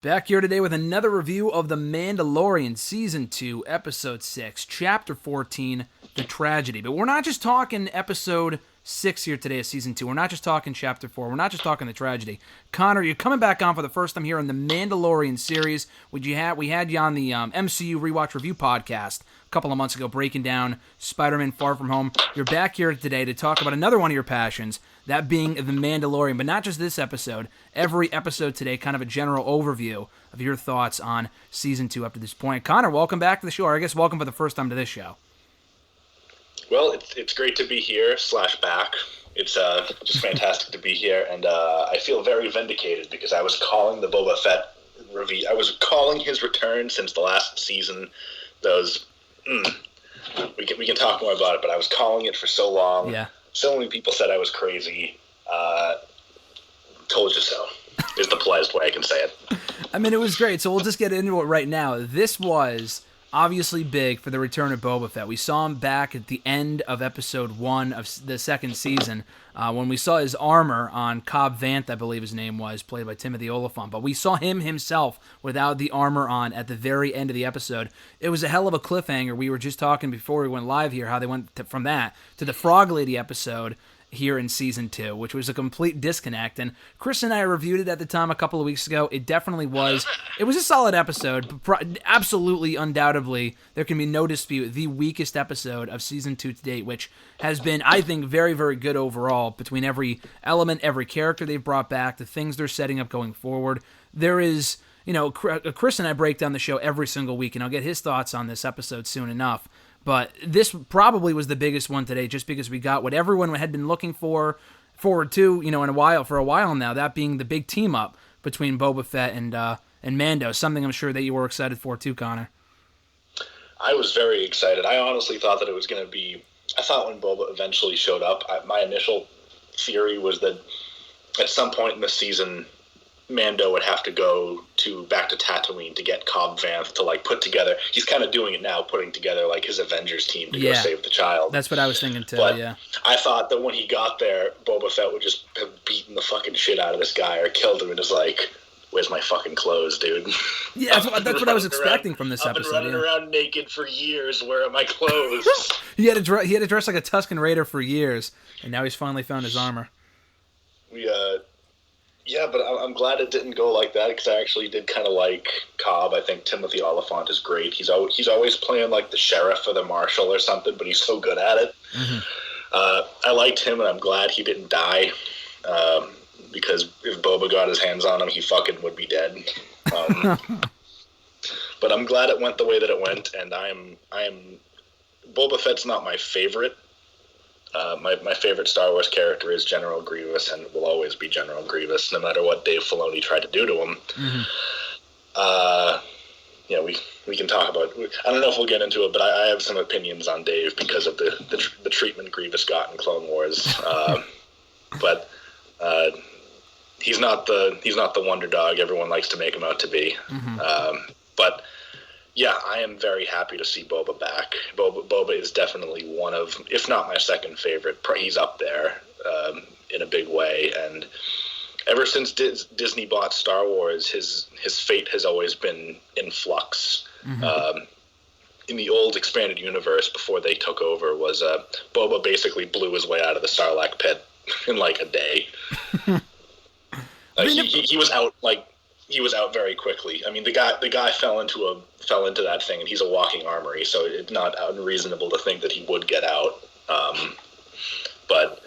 Back here today with another review of The Mandalorian Season 2, Episode 6, Chapter 14, The Tragedy. But we're not just talking Episode 6 here today of Season 2. We're not just talking Chapter 4. We're not just talking The Tragedy. Connor, you're coming back on for the first time here in The Mandalorian series. We had you on the MCU Rewatch Review podcast a couple of months ago breaking down Spider-Man Far From Home. You're back here today to talk about another one of your passions, that being The Mandalorian, but not just this episode. Every episode today, kind of a general overview of your thoughts on Season 2 up to this point. Connor, welcome back to the show, or I guess welcome for the first time to this show. Well, it's great to be here / back. It's just fantastic to be here, and I feel very vindicated because I was calling the Boba Fett review. I was calling his return since the last season. Those we can talk more about it, but I was calling it for so long. Yeah. So many people said I was crazy. Told you so is the politest way I can say it. I mean, it was great, so we'll just get into it right now. This was obviously big for the return of Boba Fett. We saw him back at the end of Episode 1 of the second season when we saw his armor on Cobb Vanth, I believe his name was, played by Timothy Oliphant. But we saw him himself without the armor on at the very end of the episode. It was a hell of a cliffhanger. We were just talking before we went live here how they went from that to the Frog Lady episode here in Season 2, which was a complete disconnect. And Chris and I reviewed it at the time a couple of weeks ago. It definitely was. It was a solid episode. Absolutely, undoubtedly, there can be no dispute, the weakest episode of Season 2 to date, which has been, I think, very, very good overall between every element, every character they've brought back, the things they're setting up going forward. There is, Chris and I break down the show every single week, and I'll get his thoughts on this episode soon enough. But this probably was the biggest one today, just because we got what everyone had been looking forward to, for a while now. That being the big team up between Boba Fett and Mando, something I'm sure that you were excited for too, Connor. I was very excited. I honestly thought that it was going to be. I thought when Boba eventually showed up, my initial theory was that at some point in the season, Mando would have to go back to Tatooine to get Cobb Vanth to put together. He's kind of doing it now, putting together his Avengers team to go save the child. That's what I was thinking too. But yeah, I thought that when he got there, Boba Fett would just have beaten the fucking shit out of this guy or killed him and is like, "Where's my fucking clothes, dude?" Yeah, that's what I was expecting from this episode. I've been running around naked for years. Where are my clothes? He had to dress like a Tusken Raider for years, and now he's finally found his armor. Yeah, but I'm glad it didn't go like that because I actually did kind of like Cobb. I think Timothy Oliphant is great. He's always playing like the sheriff or the marshal or something, but he's so good at it. Mm-hmm. I liked him, and I'm glad he didn't die because if Boba got his hands on him, he fucking would be dead. But I'm glad it went the way that it went, and I am Boba Fett's not my favorite. My favorite Star Wars character is General Grievous, and will always be General Grievous, no matter what Dave Filoni tried to do to him. Mm-hmm. We can talk about. I don't know if we'll get into it, but I have some opinions on Dave because of the treatment Grievous got in Clone Wars. But he's not the wonder dog everyone likes to make him out to be. Mm-hmm. But. Yeah, I am very happy to see Boba back. Boba is definitely one of, if not my second favorite, he's up there in a big way. And ever since Disney bought Star Wars, his fate has always been in flux. Mm-hmm. In the old expanded universe, before they took over, was Boba basically blew his way out of the Sarlacc pit in a day. He was out He was out very quickly. I mean, the guy fell into that thing, and he's a walking armory, so it's not unreasonable to think that he would get out. But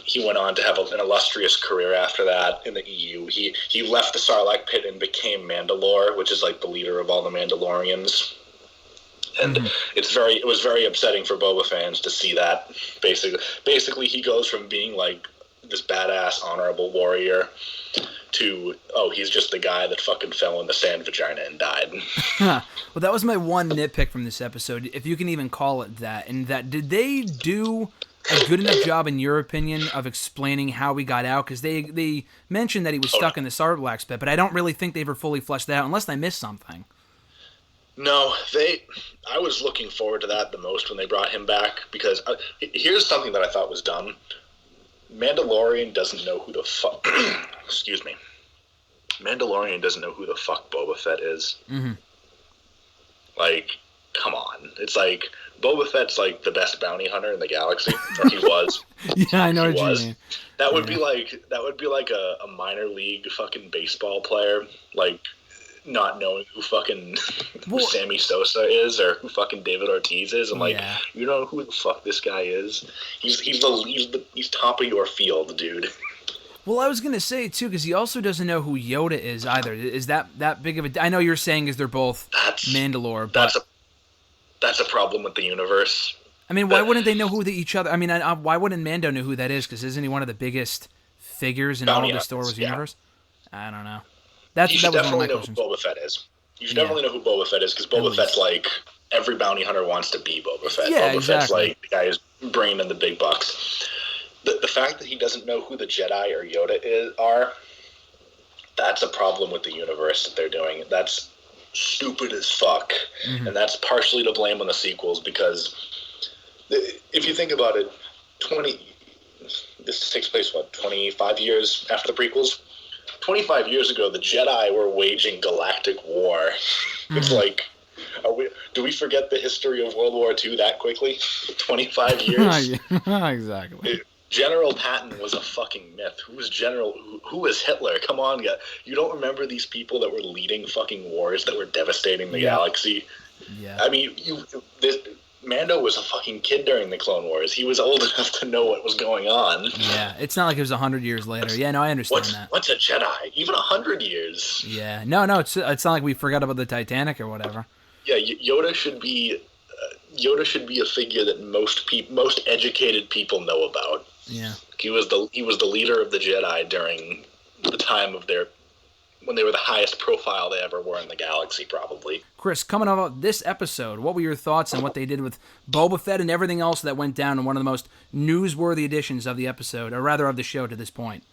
he went on to have an illustrious career after that in the EU. He left the Sarlacc pit and became Mandalore, which is the leader of all the Mandalorians. And mm-hmm. It was very upsetting for Boba fans to see that. Basically, he goes from being this badass, honorable warrior to, he's just the guy that fucking fell in the sand vagina and died. Well, that was my one nitpick from this episode, if you can even call it that. And that, did they do a good enough job, in your opinion, of explaining how he got out? Because they mentioned that he was stuck in the Sarlacc pit, but I don't really think they ever fully fleshed that out, unless I missed something. No, I was looking forward to that the most when they brought him back, because here's something that I thought was dumb. Mandalorian doesn't know who the fuck... Excuse me. Mandalorian doesn't know who the fuck Boba Fett is. Mm-hmm. Like, come on. It's like, Boba Fett's like the best bounty hunter in the galaxy, or he was. Yeah, I know what you mean. That would be like a minor league fucking baseball player, like, not knowing who fucking Sammy Sosa is or who fucking David Ortiz is. I'm like, you know who the fuck this guy is? He's top of your field, dude. Well, I was gonna say too, because he also doesn't know who Yoda is either. Is that big of a? I know you're saying is they're both Mandalore, but that's a problem with the universe. I mean, why wouldn't they know who each other? I mean, why wouldn't Mando know who that is? Because isn't he one of the biggest figures in all of the Star Wars universe? I don't know. That was one of my questions. Who Boba Fett is. You should definitely know who Boba Fett is, because Boba Fett's like, every bounty hunter wants to be Boba Fett. Yeah, Boba Fett's like the guy who's bringing in the big bucks. The fact that he doesn't know who the Jedi or Yoda are, that's a problem with the universe that they're doing. That's stupid as fuck. Mm-hmm. And that's partially to blame on the sequels, because if you think about it, this takes place, 25 years after the prequels? 25 years ago, the Jedi were waging galactic war. Mm-hmm. It's like, do we forget the history of World War II that quickly? 25 years? Exactly. General Patton was a fucking myth. Who was Hitler? Come on, you don't remember these people that were leading fucking wars that were devastating the galaxy? Yeah. I mean, Mando was a fucking kid during the Clone Wars. He was old enough to know what was going on. Yeah, it's not like it was 100 years later. Yeah, no, I understand that. What's a Jedi? Even 100 years. Yeah, no, it's not like we forgot about the Titanic or whatever. Yeah, Yoda should be a figure that most educated people know about. Yeah, he was the leader of the Jedi during the time of when they were the highest profile they ever were in the galaxy, probably. Chris, coming about this episode, what were your thoughts on what they did with Boba Fett and everything else that went down in one of the most newsworthy editions of the episode, or rather of the show to this point?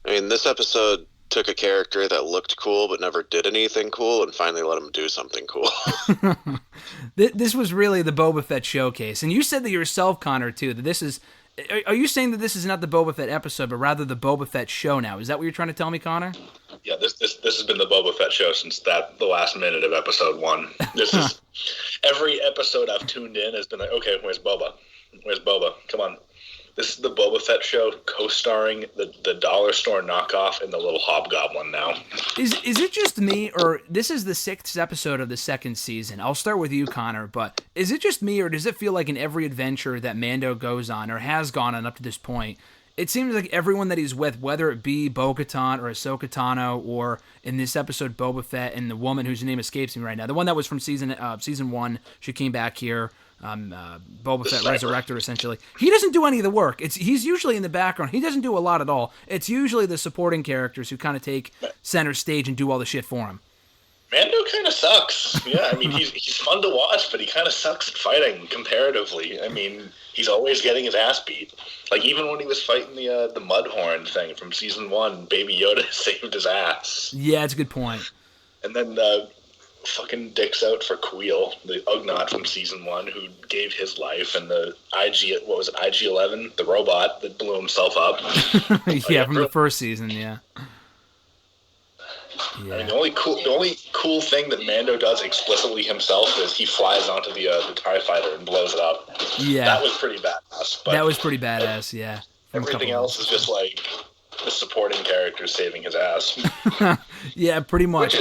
I mean, this episode took a character that looked cool but never did anything cool and finally let him do something cool. This was really the Boba Fett showcase. And you said that yourself, Connor, too, that this is... Are you saying that this is not the Boba Fett episode, but rather the Boba Fett show now? Is that what you're trying to tell me, Connor? Yeah, this has been the Boba Fett show since the last minute of episode 1. This is... Every episode I've tuned in has been like, okay, where's Boba? Where's Boba? Come on. This is the Boba Fett show, co-starring the dollar store knockoff and the little hobgoblin now. Is it just me, or this is the 6th episode of the 2nd season? I'll start with you, Connor, but is it just me, or does it feel like in every adventure that Mando goes on, or has gone on up to this point, it seems like everyone that he's with, whether it be Bo-Katan or Ahsoka Tano, or in this episode Boba Fett and the woman whose name escapes me right now, the one that was from season 1, she came back here, Boba Fett resurrected essentially. He doesn't do any of the work. He's usually in the background. He doesn't do a lot at all. It's usually the supporting characters who kind of take center stage and do all the shit for him. Mando kind of sucks. Yeah, I mean, he's fun to watch, but he kind of sucks at fighting comparatively. I mean, he's always getting his ass beat. Like, even when he was fighting the Mudhorn thing from season 1, Baby Yoda saved his ass. Yeah, it's a good point. And then fucking dicks out for Queel, the Ugnaught from season 1, who gave his life, and the IG-11, the robot that blew himself up. Yeah, from the first season, yeah. I mean, the only cool thing that Mando does explicitly himself is he flies onto the TIE fighter and blows it up. Yeah. That was pretty badass. That was pretty badass, yeah. Everything else is just like the supporting characters saving his ass. Yeah, pretty much.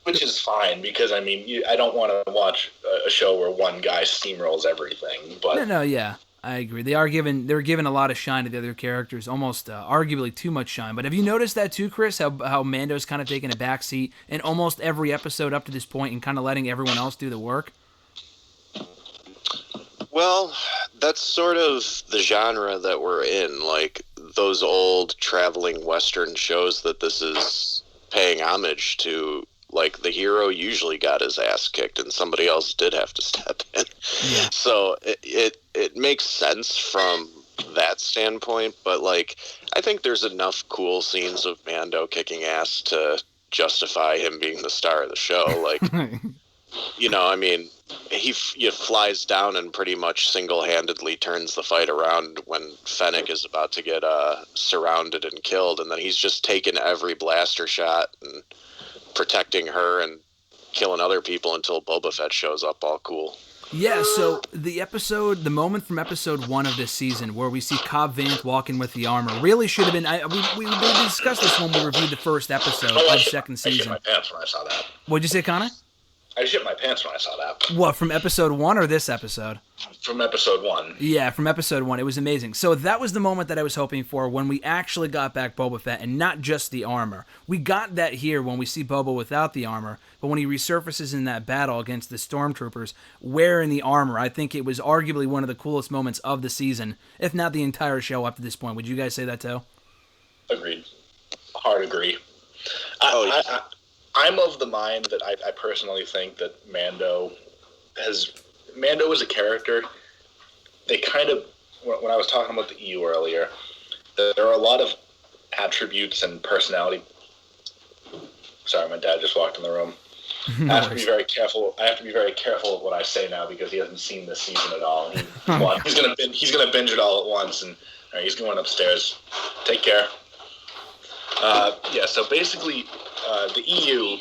Which is fine, because, I mean, I don't want to watch a show where one guy steamrolls everything. But No, yeah, I agree. They're given a lot of shine to the other characters, almost arguably too much shine. But have you noticed that too, Chris, how Mando's kind of taken a backseat in almost every episode up to this point and kind of letting everyone else do the work? Well, that's sort of the genre that we're in, like those old traveling Western shows that this is paying homage to. Like, the hero usually got his ass kicked and somebody else did have to step in. Yeah. So it makes sense from that standpoint, but, like, I think there's enough cool scenes of Mando kicking ass to justify him being the star of the show. Like, you know, I mean, he flies down and pretty much single-handedly turns the fight around when Fennec is about to get surrounded and killed, and then he's just taking every blaster shot and protecting her and killing other people until Boba Fett shows up all cool. Yeah, so the moment from episode 1 of this season where we see Cobb Vanth walking with the armor really should have been, we discussed this when we reviewed the first episode of the second season. I shit my pants when I saw that. What'd you say, Connor? I shit my pants when I saw that. What, from episode 1 or this episode? From episode 1. Yeah, from episode 1. It was amazing. So that was the moment that I was hoping for when we actually got back Boba Fett and not just the armor. We got that here when we see Boba without the armor, but when he resurfaces in that battle against the stormtroopers wearing the armor, I think it was arguably one of the coolest moments of the season, if not the entire show up to this point. Would you guys say that too? Agreed. Hard agree. I'm of the mind that I personally think that Mando as a character, they kind of, when I was talking about the EU earlier, there are a lot of attributes and personality. Sorry, my dad just walked in the room. I have to be very careful. I have to be very careful of what I say now because he hasn't seen this season at all. He's gonna binge it all at once, and he's going upstairs. Take care. So basically, the EU.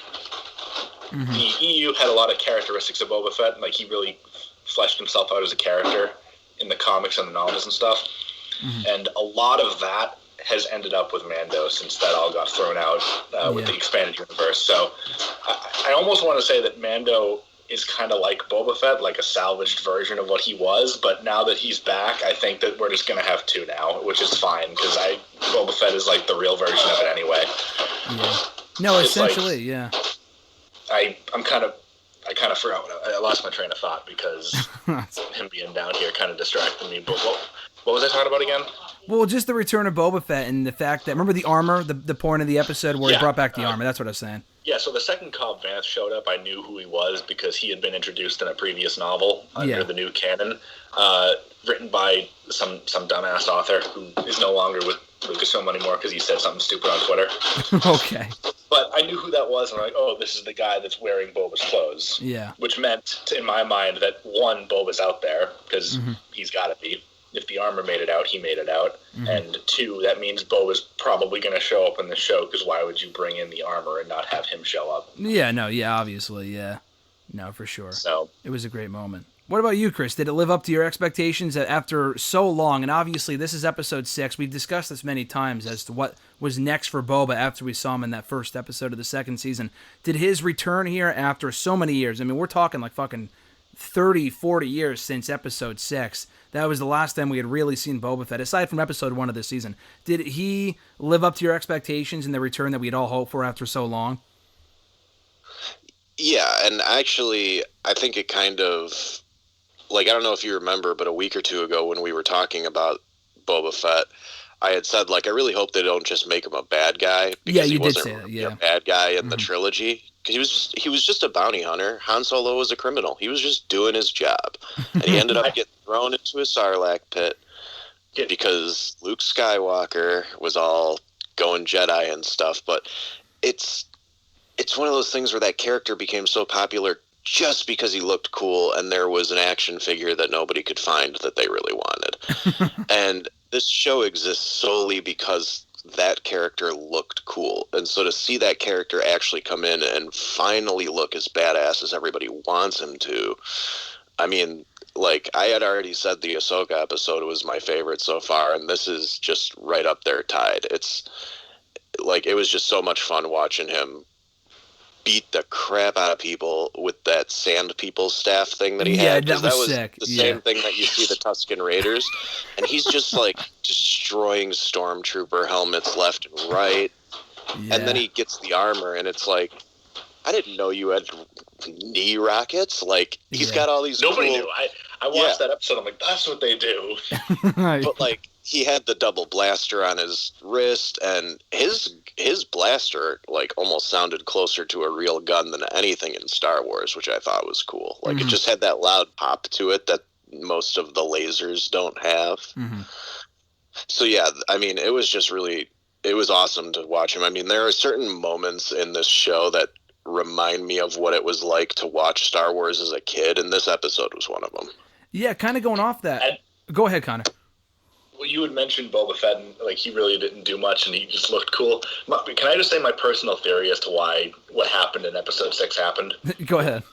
Mm-hmm. The EU had a lot of characteristics of Boba Fett. Like, he really fleshed himself out as a character in the comics and the novels and stuff. Mm-hmm. And a lot of that has ended up with Mando since that all got thrown out with the expanded universe. So I almost want to say that Mando is kind of like Boba Fett, like a salvaged version of what he was. But now that he's back, I think that we're just going to have two now, which is fine because Boba Fett is like the real version of it anyway. Yeah. No, essentially, yeah. I kind of forgot I lost my train of thought because him being down here kind of distracted me. But what was I talking about again? Well, just the return of Boba Fett and the fact that, remember the armor, the point of the episode where he brought back the armor. That's what I was saying. Yeah, so the second Cobb Vanth showed up, I knew who he was because he had been introduced in a previous novel under the new canon, written by some dumbass author who is no longer with Lucasfilm anymore because he said something stupid on Twitter. Okay. But I knew who that was, and I'm like, oh, this is the guy that's wearing Boba's clothes. Yeah. Which meant, in my mind, that one, Boba's out there, because he's got to be. If the armor made it out, he made it out. Mm-hmm. And two, that means Boba's probably going to show up in the show, because why would you bring in the armor and not have him show up? Yeah, no, yeah, obviously, yeah. No, for sure. So it was a great moment. What about you, Chris? Did it live up to your expectations after so long? And obviously, this is episode 6. We've discussed this many times as to what was next for Boba after we saw him in that first episode of the second season. Did his return here after so many years, I mean, we're talking like fucking 30, 40 years since episode 6. That was the last time we had really seen Boba Fett, aside from episode 1 of this season. Did he live up to your expectations in the return that we'd all hoped for after so long? Yeah, and actually, I think it kind of... Like, I don't know if you remember, but a week or two ago when we were talking about Boba Fett, I had said, like, I really hope they don't just make him a bad guy. Because he wasn't really a bad guy in the trilogy. Because he was just a bounty hunter. Han Solo was a criminal. He was just doing his job. And he ended up getting thrown into a Sarlacc pit because Luke Skywalker was all going Jedi and stuff. But it's one of those things where that character became so popular just because he looked cool and there was an action figure that nobody could find that they really wanted. And this show exists solely because that character looked cool. And so to see that character actually come in and finally look as badass as everybody wants him to, I mean, like, I had already said the Ahsoka episode was my favorite so far, and this is just right up there tied. It's like, it was just so much fun watching him beat the crap out of people with that Sand People staff thing that he had. That was sick. The same thing that you see the Tusken Raiders. And he's just, like, destroying Stormtrooper helmets left and right. Yeah. And then he gets the armor, and it's like, I didn't know you had knee rockets. Like, he's got all these Nobody knew. I watched that episode. I'm like, that's what they do. But, like, he had the double blaster on his wrist, and his blaster, like, almost sounded closer to a real gun than anything in Star Wars, which I thought was cool. Like, it just had that loud pop to it that most of the lasers don't have. So, yeah, I mean, it was just really, it was awesome to watch him. I mean, there are certain moments in this show that remind me of what it was like to watch Star Wars as a kid, and this episode was one of them. Yeah, kind of going off that. Go ahead, Connor. Well, you had mentioned Boba Fett, and like he really didn't do much, and he just looked cool. Can I just say my personal theory as to why what happened in Episode 6 happened? Go ahead.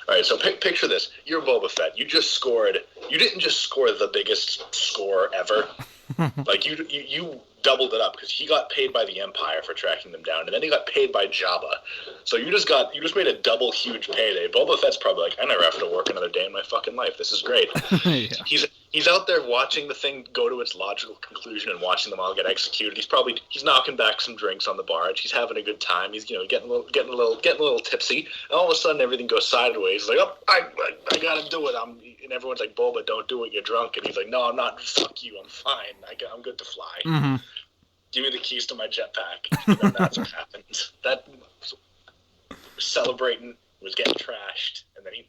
All right, so picture this: you're Boba Fett. You just scored. You didn't just score the biggest score ever. Like you doubled it up because he got paid by the Empire for tracking them down, and then he got paid by Jabba. So you just made a double huge payday. Boba Fett's probably like, I never have to work another day in my fucking life. This is great. Yeah. He's out there watching the thing go to its logical conclusion and watching them all get executed. He's knocking back some drinks on the barge. He's having a good time. He's getting a little tipsy. And all of a sudden everything goes sideways. He's like, oh, I gotta do it. And everyone's like, Boba, don't do it. You're drunk. And he's like, no, I'm not. Fuck you. I'm fine. I'm good to fly. Mm-hmm. Give me the keys to my jetpack. And that's what happened. That was celebrating, was getting trashed, and then he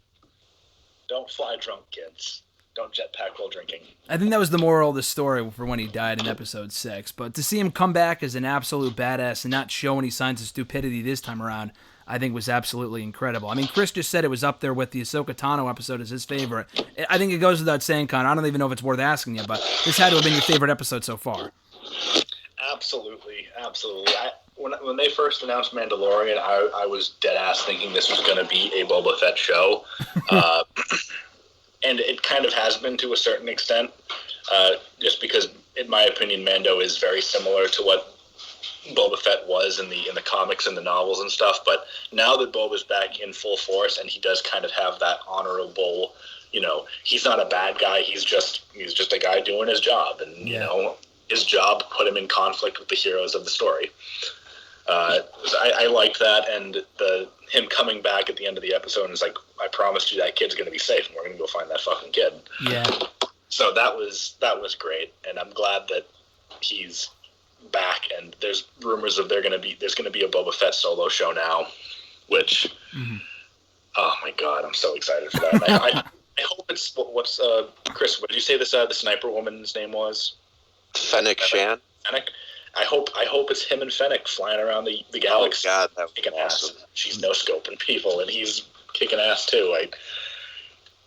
don't fly drunk, kids. Don't jetpack while drinking. I think that was the moral of the story for when he died in Episode 6. But to see him come back as an absolute badass and not show any signs of stupidity this time around, I think was absolutely incredible. I mean, Chris just said it was up there with the Ahsoka Tano episode as his favorite. I think it goes without saying, Connor. I don't even know if it's worth asking you, but this had to have been your favorite episode so far. Absolutely. When they first announced Mandalorian, I was dead ass thinking this was going to be a Boba Fett show, and it kind of has been to a certain extent, just because, in my opinion, Mando is very similar to what Boba Fett was in the comics and the novels and stuff. But now that Boba's back in full force, and he does kind of have that honorable, he's not a bad guy. He's just a guy doing his job, and his job put him in conflict with the heroes of the story. I like that, and him coming back at the end of the episode and is like, I promised you that kid's going to be safe, and we're going to go find that fucking kid. Yeah. So that was great, and I'm glad that he's back. And there's rumors of there's going to be a Boba Fett solo show now, which, oh my god, I'm so excited for that. I hope it's what's Chris. What did you say the sniper woman's name was? Fennec Shan. Fennec. I hope it's him and Fennec flying around the galaxy. Oh god, that was kicking awesome. Ass. She's no scoping people, and he's kicking ass too.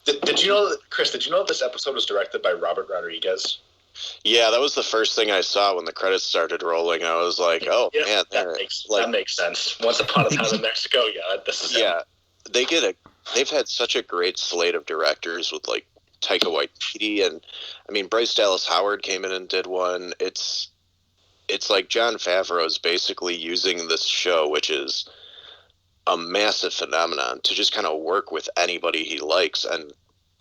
Did you know, Chris? Did you know that this episode was directed by Robert Rodriguez? Yeah, that was the first thing I saw when the credits started rolling. I was like, oh yeah, man, that makes sense. Once upon a time in Mexico, this is him. They've had such a great slate of directors with like Taika Waititi, and I mean Bryce Dallas Howard came in and did one. It's like Jon Favreau is basically using this show, which is a massive phenomenon, to just kind of work with anybody he likes, and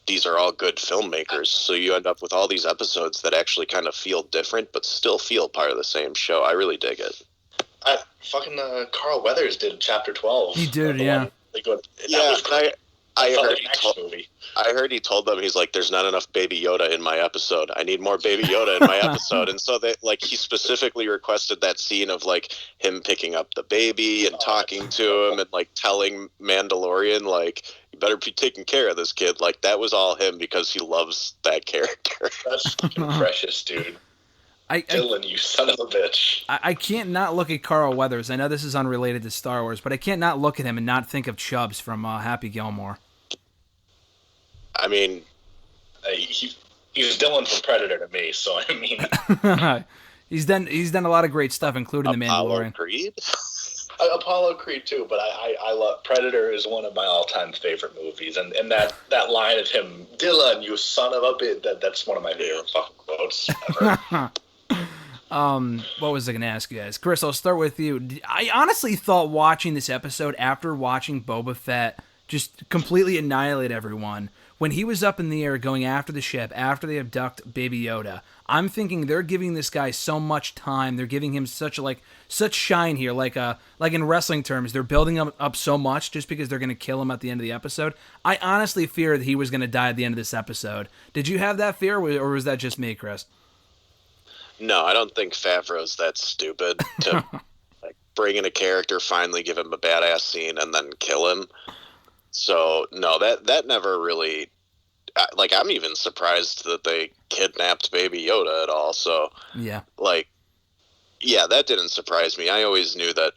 these are all good filmmakers, so you end up with all these episodes that actually kind of feel different but still feel part of the same show. I really dig it. Carl Weathers did Chapter 12. He did, yeah. I heard he told them, he's like, there's not enough Baby Yoda in my episode. I need more Baby Yoda in my episode. And so he specifically requested that scene of like him picking up the baby and talking to him and like telling Mandalorian, like, you better be taking care of this kid. Like, that was all him because he loves that character. That's fucking precious, dude. Dylan, you son of a bitch. I can't not look at Carl Weathers. I know this is unrelated to Star Wars, but I can't not look at him and not think of Chubbs from Happy Gilmore. I mean, he's Dylan from Predator to me, so I mean, he's done a lot of great stuff, including The Mandalorian. Apollo Creed too, but I love Predator is one of my all-time favorite movies, and that line of him, Dylan, you son of a bitch, that's one of my favorite fucking quotes ever. What was I going to ask you guys? Chris, I'll start with you. I honestly thought watching this episode after watching Boba Fett just completely annihilate everyone. When he was up in the air going after the ship, after they abduct Baby Yoda, I'm thinking they're giving this guy so much time. They're giving him such shine here, like in wrestling terms. They're building him up so much just because they're going to kill him at the end of the episode. I honestly feared that he was going to die at the end of this episode. Did you have that fear, or was that just me, Chris? No, I don't think Favreau's that stupid to like bring in a character, finally give him a badass scene, and then kill him. So no, that never really. Like, I'm even surprised that they kidnapped Baby Yoda at all. So yeah, that didn't surprise me. I always knew that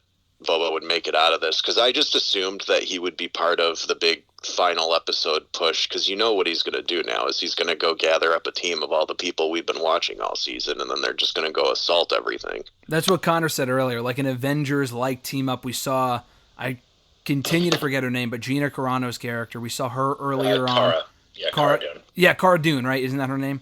Boba would make it out of this, because I just assumed that he would be part of the big final episode push, because you know what he's going to do now is he's going to go gather up a team of all the people we've been watching all season, and then they're just going to go assault everything. That's what Connor said earlier, like an Avengers-like team-up. We saw, I continue to forget her name, but Gina Carano's character, we saw her earlier on. Cara Dune. Yeah, Cara Dune, right? Isn't that her name?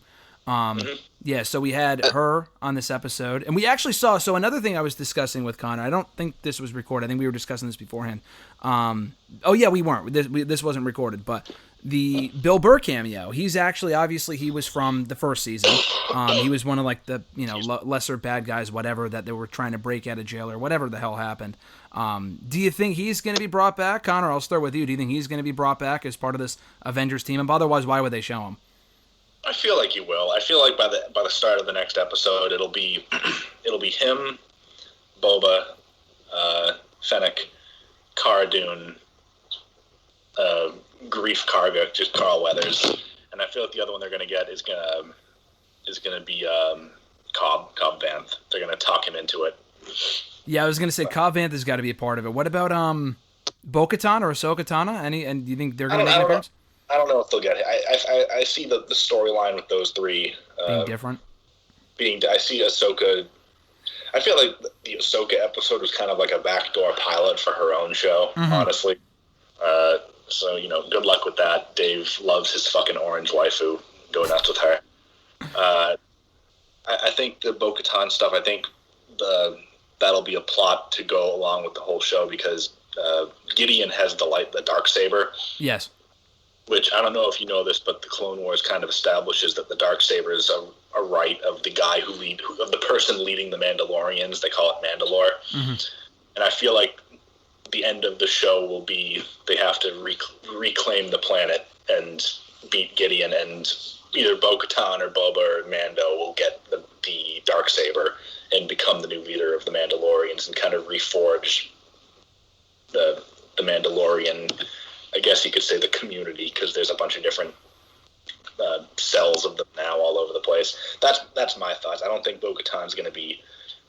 Yeah, so we had her on this episode, and we actually saw, so another thing I was discussing with Connor, I don't think this was recorded, I think we were discussing this beforehand. Oh yeah, we weren't, this wasn't recorded, but the Bill Burke cameo, he's actually, obviously he was from the first season, he was one of like the, lesser bad guys, whatever, that they were trying to break out of jail or whatever the hell happened. Do you think he's going to be brought back? Connor, I'll start with you. Do you think he's going to be brought back as part of this Avengers team? And otherwise, why would they show him? I feel like he will. I feel like by the start of the next episode, it'll be him, Boba, Fennec, Cara Dune, Grief Karga, just Carl Weathers, and I feel like the other one they're gonna get is gonna be Cobb Vanth. They're gonna talk him into it. Yeah, I was gonna say Cobb Vanth has got to be a part of it. What about Bo-Katan or Ahsoka Tana? And do you think they're gonna make an appearance? I don't know if they'll get it. I see the storyline with those three being different. I see Ahsoka. I feel like the Ahsoka episode was kind of like a backdoor pilot for her own show, honestly. So, good luck with that. Dave loves his fucking orange waifu. Go nuts with her. I think the Bo-Katan stuff, I think that'll be a plot to go along with the whole show, because Gideon has the Darksaber. Yes. Which, I don't know if you know this, but the Clone Wars kind of establishes that the Darksaber is a right of the guy of the person leading the Mandalorians. They call it Mandalore. And I feel like the end of the show will be they have to reclaim the planet and beat Gideon, and either Bo-Katan or Boba or Mando will get the Darksaber and become the new leader of the Mandalorians and kind of reforge the Mandalorian, I guess you could say, the community, because there's a bunch of different cells of them now all over the place. That's my thoughts. I don't think Bo-Katan's going to be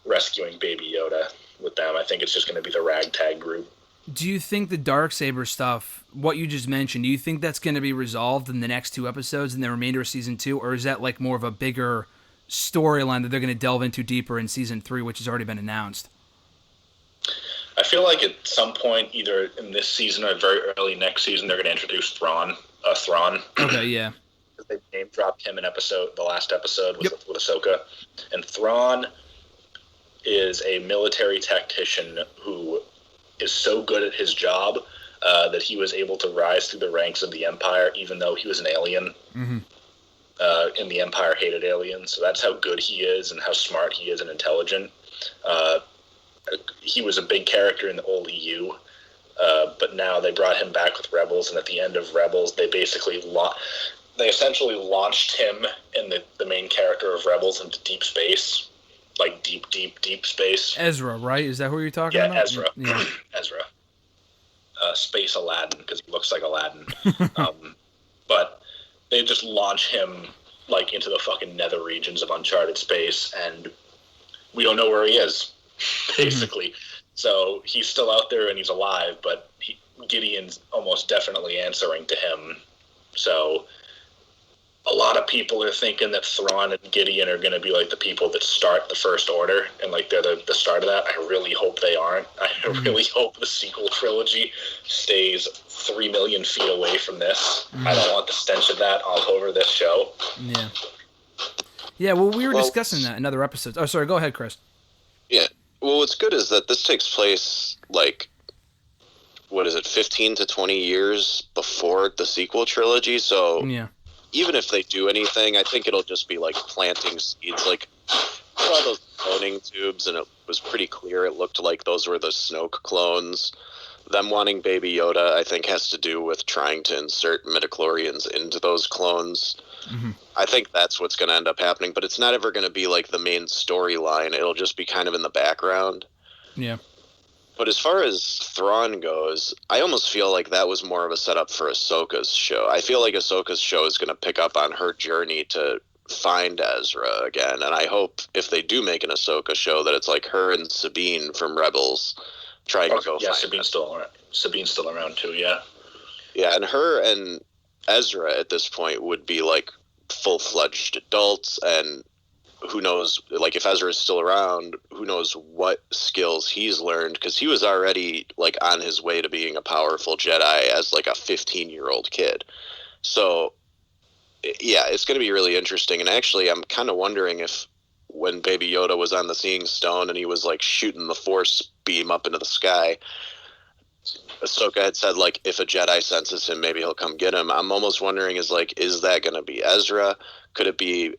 rescuing Baby Yoda with them. I think it's just going to be the ragtag group. Do you think the Darksaber stuff, what you just mentioned, do you think that's going to be resolved in the next 2 episodes in the remainder of Season 2, or is that like more of a bigger storyline that they're going to delve into deeper in Season 3, which has already been announced? I feel like at some point, either in this season or very early next season, they're going to introduce Thrawn. Okay, yeah. They name dropped him in the last episode with Ahsoka. And Thrawn is a military tactician who is so good at his job that he was able to rise through the ranks of the Empire, even though he was an alien. And the Empire hated aliens. So that's how good he is and how smart he is and intelligent. He was a big character in the old EU, but now they brought him back with Rebels, and at the end of Rebels, they essentially launched him and the main character of Rebels into deep space, like deep space. Ezra, right? Is that who you're talking about? Yeah, Ezra. Yeah. Ezra. Space Aladdin, because he looks like Aladdin. But they just launch him like into the fucking nether regions of uncharted space, and we don't know where he is. Basically. So he's still out there and he's alive, but Gideon's almost definitely answering to him. So a lot of people are thinking that Thrawn and Gideon are going to be like the people that start the First Order, and like they're the start of that. I really hope they aren't. I really hope the sequel trilogy stays 3 million feet away from this. I don't want the stench of that all over this show. Yeah, well, we were discussing that in other episodes. Oh, sorry, go ahead, Chris. Yeah. Well, what's good is that this takes place, 15 to 20 years before the sequel trilogy, so even if they do anything, I think it'll just be, planting seeds. I saw those cloning tubes, and it was pretty clear it looked like those were the Snoke clones. Them wanting Baby Yoda, I think, has to do with trying to insert midichlorians into those clones. I think that's what's going to end up happening, but it's not ever going to be the main storyline. It'll just be kind of in the background. Yeah. But as far as Thrawn goes, I almost feel like that was more of a setup for Ahsoka's show. I feel like Ahsoka's show is going to pick up on her journey to find Ezra again, and I hope if they do make an Ahsoka show that it's like her and Sabine from Rebels trying to go yeah, find Sabine's still around. Sabine's still around too, yeah. Yeah, and her and Ezra at this point would be like full-fledged adults, and who knows, like if Ezra is still around, who knows what skills he's learned, because he was already like on his way to being a powerful Jedi as like a 15-year-old kid. So yeah, it's going to be really interesting. And actually, I'm kind of wondering if when Baby Yoda was on the Seeing Stone and he was like shooting the Force beam up into the sky, Ahsoka had said, like, if a Jedi senses him, maybe he'll come get him. I'm almost wondering, is that going to be Ezra? Could it be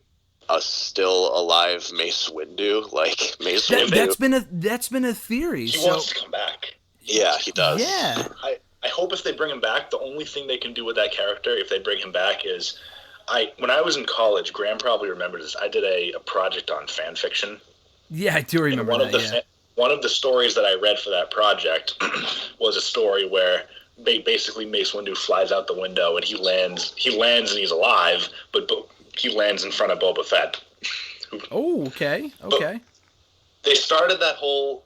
a still alive Mace Windu? Like, Mace Windu? That's been a theory. He wants to come back. Yeah, he does. Yeah. I hope if they bring him back, the only thing they can do with that character, if they bring him back, is... when I was in college, Graham probably remembers this, I did a project on fan fiction. Yeah, I do remember that, One of the stories that I read for that project was a story where basically Mace Windu flies out the window and he lands and he's alive, but he lands in front of Boba Fett. Oh, okay. But they started that whole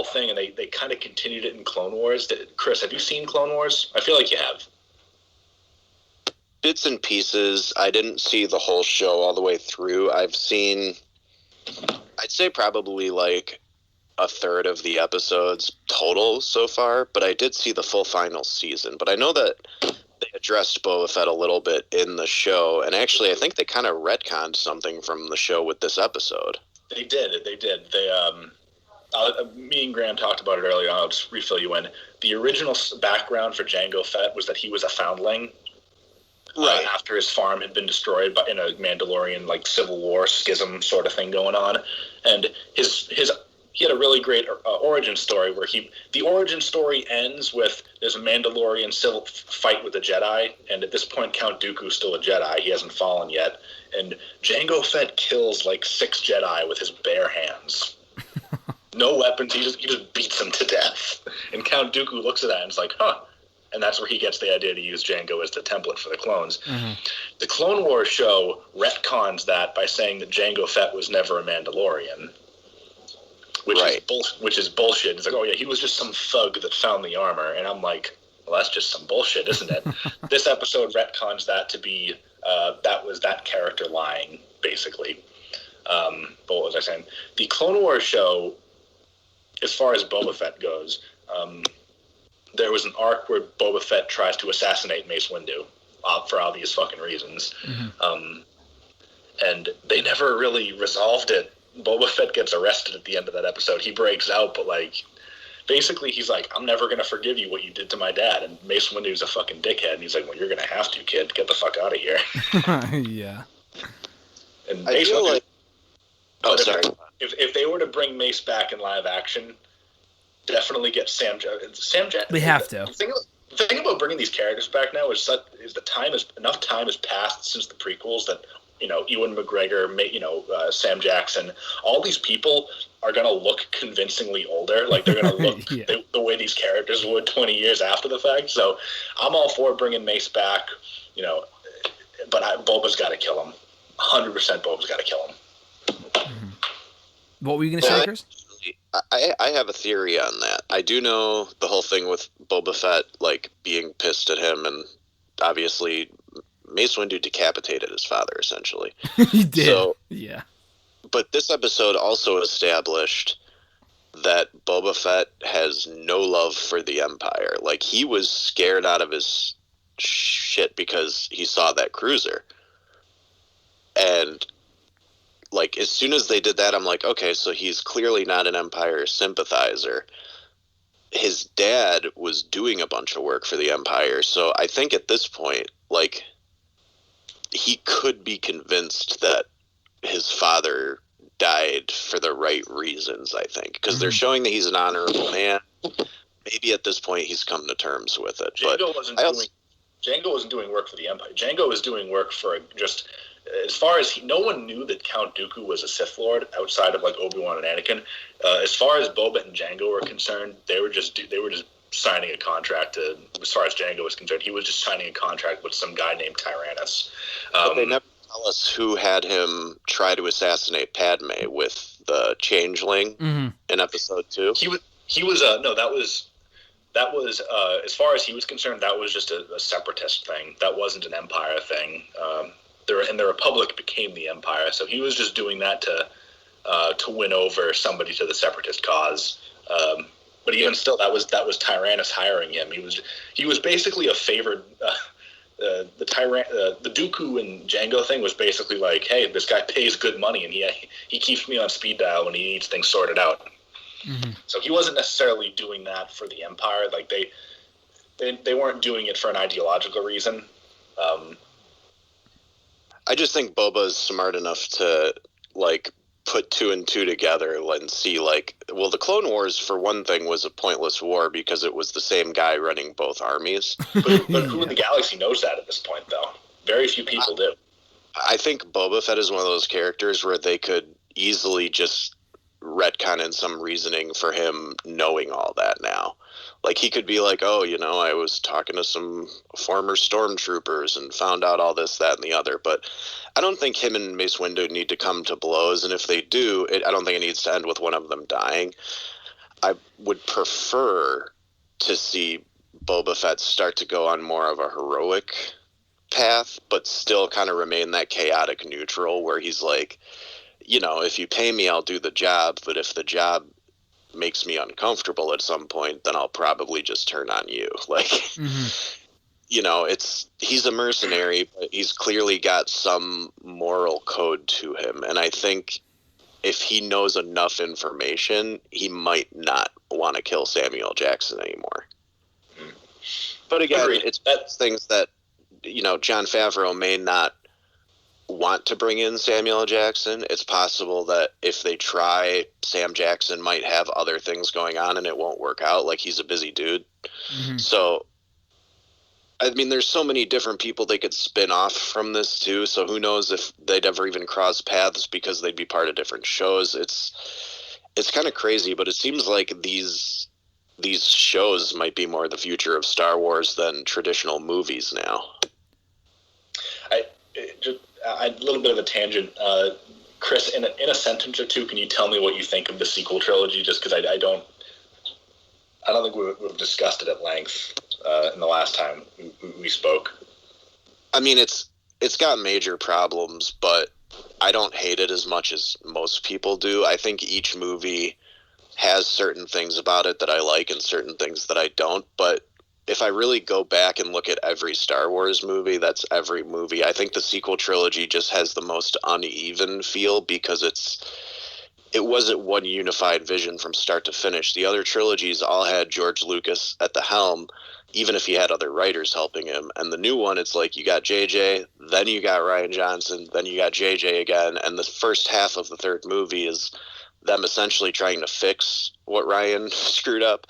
thing, and they kind of continued it in Clone Wars. Chris, have you seen Clone Wars? I feel like you have. Bits and pieces. I didn't see the whole show all the way through. I've seen, I'd say probably like a third of the episodes total so far, but I did see the full final season. But I know that they addressed Boba Fett a little bit in the show, and actually I think they kind of retconned something from the show with this episode. They did. Me and Graham talked about it earlier on. I'll just refill you in. The original background for Jango Fett was that he was a foundling. Right. After his farm had been destroyed in a Mandalorian like Civil War schism sort of thing going on, and he had a really great origin story where the origin story ends with there's a Mandalorian civil fight with a Jedi, and at this point Count Dooku's still a Jedi. He hasn't fallen yet, and Jango Fett kills like 6 Jedi with his bare hands. No weapons. He just beats them to death. And Count Dooku looks at that and is like, huh. And that's where he gets the idea to use Jango as the template for the clones. Mm-hmm. The Clone Wars show retcons that by saying that Jango Fett was never a Mandalorian, which is bullshit. It's like, oh yeah, he was just some thug that found the armor. And I'm like, well, that's just some bullshit, isn't it? This episode retcons that to be that was that character lying, basically. But what was I saying? The Clone Wars show, as far as Boba Fett goes, there was an arc where Boba Fett tries to assassinate Mace Windu for obvious fucking reasons. Mm-hmm. And they never really resolved it. Boba Fett gets arrested at the end of that episode. He breaks out, but like, basically he's like, I'm never going to forgive you what you did to my dad. And Mace Windu's a fucking dickhead. And he's like, well, you're going to have to, kid. Get the fuck out of here. Yeah. And I feel like... Oh, sorry. If they were to bring Mace back in live action, definitely get Sam Jackson. They have to. The thing about bringing these characters back now is enough time has passed since the prequels that, you know, Ewan McGregor, Sam Jackson, all these people are going to look convincingly older. Like, they're going to look the way these characters would 20 years after the fact. So I'm all for bringing Mace back, you know, but Boba's got to kill him. 100% Boba's got to kill him. Mm-hmm. What were you going to say, Chris? I have a theory on that. I do know the whole thing with Boba Fett, like, being pissed at him, and obviously Mace Windu decapitated his father, essentially. He did. So, yeah. But this episode also established that Boba Fett has no love for the Empire. Like, he was scared out of his shit because he saw that cruiser. And... like, as soon as they did that, I'm like, okay, so he's clearly not an Empire sympathizer. His dad was doing a bunch of work for the Empire, so I think at this point, like, he could be convinced that his father died for the right reasons, I think. Because they're showing that he's an honorable man. Maybe at this point he's come to terms with it. Jango wasn't doing work for the Empire. Jango was doing work for just... as far as no one knew that Count Dooku was a Sith Lord outside of like Obi-Wan and Anakin. As far as Boba and Jango were concerned, they were just signing a contract. As far as Jango was concerned, he was just signing a contract with some guy named Tyrannus. But they never tell us who had him try to assassinate Padme with the changeling in episode 2. He was no, that was as far as he was concerned, that was just a separatist thing. That wasn't an empire thing. The Republic became the empire, so he was just doing that to win over somebody to the separatist cause. But even still, that was Tyrannus hiring him. He was basically a favored. The Dooku and Django thing was basically like, hey, this guy pays good money, and he keeps me on speed dial when he needs things sorted out. Mm-hmm. So he wasn't necessarily doing that for the Empire. Like they weren't doing it for an ideological reason. I just think Boba is smart enough to like put two and two together and see like, well, the Clone Wars for one thing was a pointless war because it was the same guy running both armies. But who in the galaxy knows that at this point, though? Very few people do. I think Boba Fett is one of those characters where they could easily just retcon in some reasoning for him knowing all that now. Like, he could be like, oh, you know, I was talking to some former stormtroopers and found out all this, that, and the other. But I don't think him and Mace Windu need to come to blows. And if they do, I don't think it needs to end with one of them dying. I would prefer to see Boba Fett start to go on more of a heroic path, but still kind of remain that chaotic neutral where he's like, you know, if you pay me, I'll do the job. But if the job makes me uncomfortable at some point, then I'll probably just turn on you. Like, you know, he's a mercenary, but he's clearly got some moral code to him. And I think if he knows enough information, he might not want to kill Samuel Jackson anymore. But again, that's things that, you know, Jon Favreau may not want to bring in Samuel Jackson. It's possible that if they try, Sam Jackson might have other things going on and it won't work out. Like, he's a busy dude. So, I mean, there's so many different people they could spin off from this too. So who knows if they'd ever even cross paths because they'd be part of different shows. It's kind of crazy, but it seems like these shows might be more the future of Star Wars than traditional movies now. A little bit of a tangent. Chris, in a sentence or two, can you tell me what you think of the sequel trilogy? Just because I don't think we've discussed it at length in the last time we spoke. I mean, it's got major problems, but I don't hate it as much as most people do. I think each movie has certain things about it that I like and certain things that I don't, but if I really go back and look at every Star Wars movie, that's every movie. I think the sequel trilogy just has the most uneven feel because it wasn't one unified vision from start to finish. The other trilogies all had George Lucas at the helm, even if he had other writers helping him. And the new one, it's like you got JJ, then you got Rian Johnson, then you got JJ again. And the first half of the third movie is them essentially trying to fix what Rian screwed up.